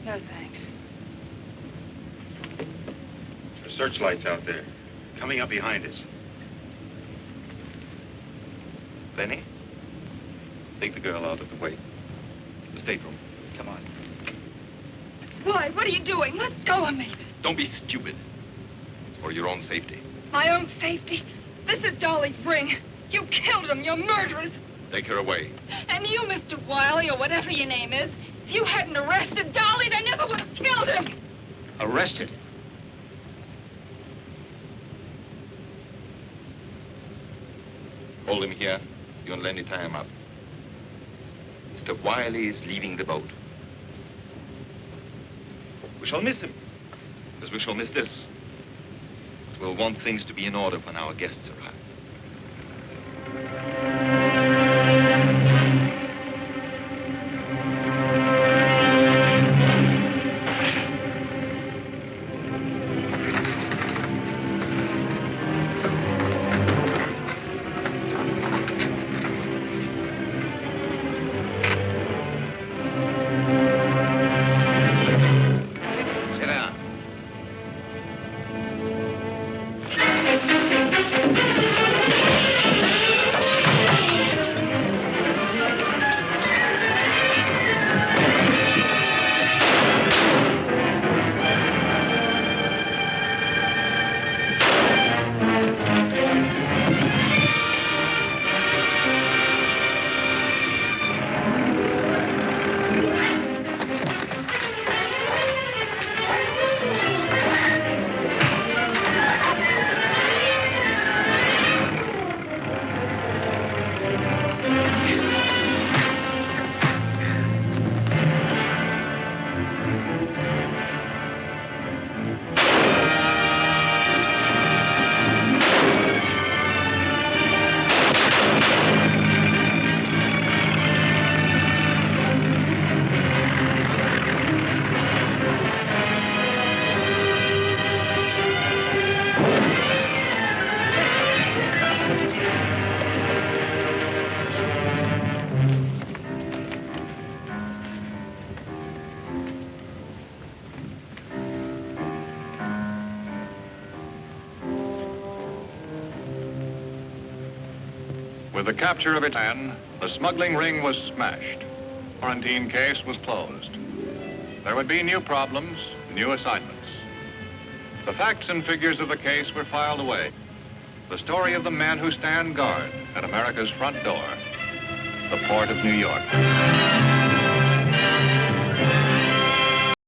No, thanks. There's searchlights out there, coming up behind us. Lenny, take the girl out of the way. The stateroom. Come on. Why? What are you doing? Let go of me. Don't be stupid. It's for your own safety. My own safety? This is Dolly's ring. You killed him. You're murderers. Take her away. And you, Mr. Wiley, or whatever your name is, if you hadn't arrested Dolly, they never would have killed him. Arrested? Hold him here. You and Lenny tie him up. Mr. Wiley is leaving the boat. We shall miss him, as we shall miss this. But we'll want things to be in order when our guests arrive. With the capture of its man, the smuggling ring was smashed. Quarantine case was closed. There would be new problems, new assignments. The facts and figures of the case were filed away. The story of the men who stand guard at America's front door, the port of New York.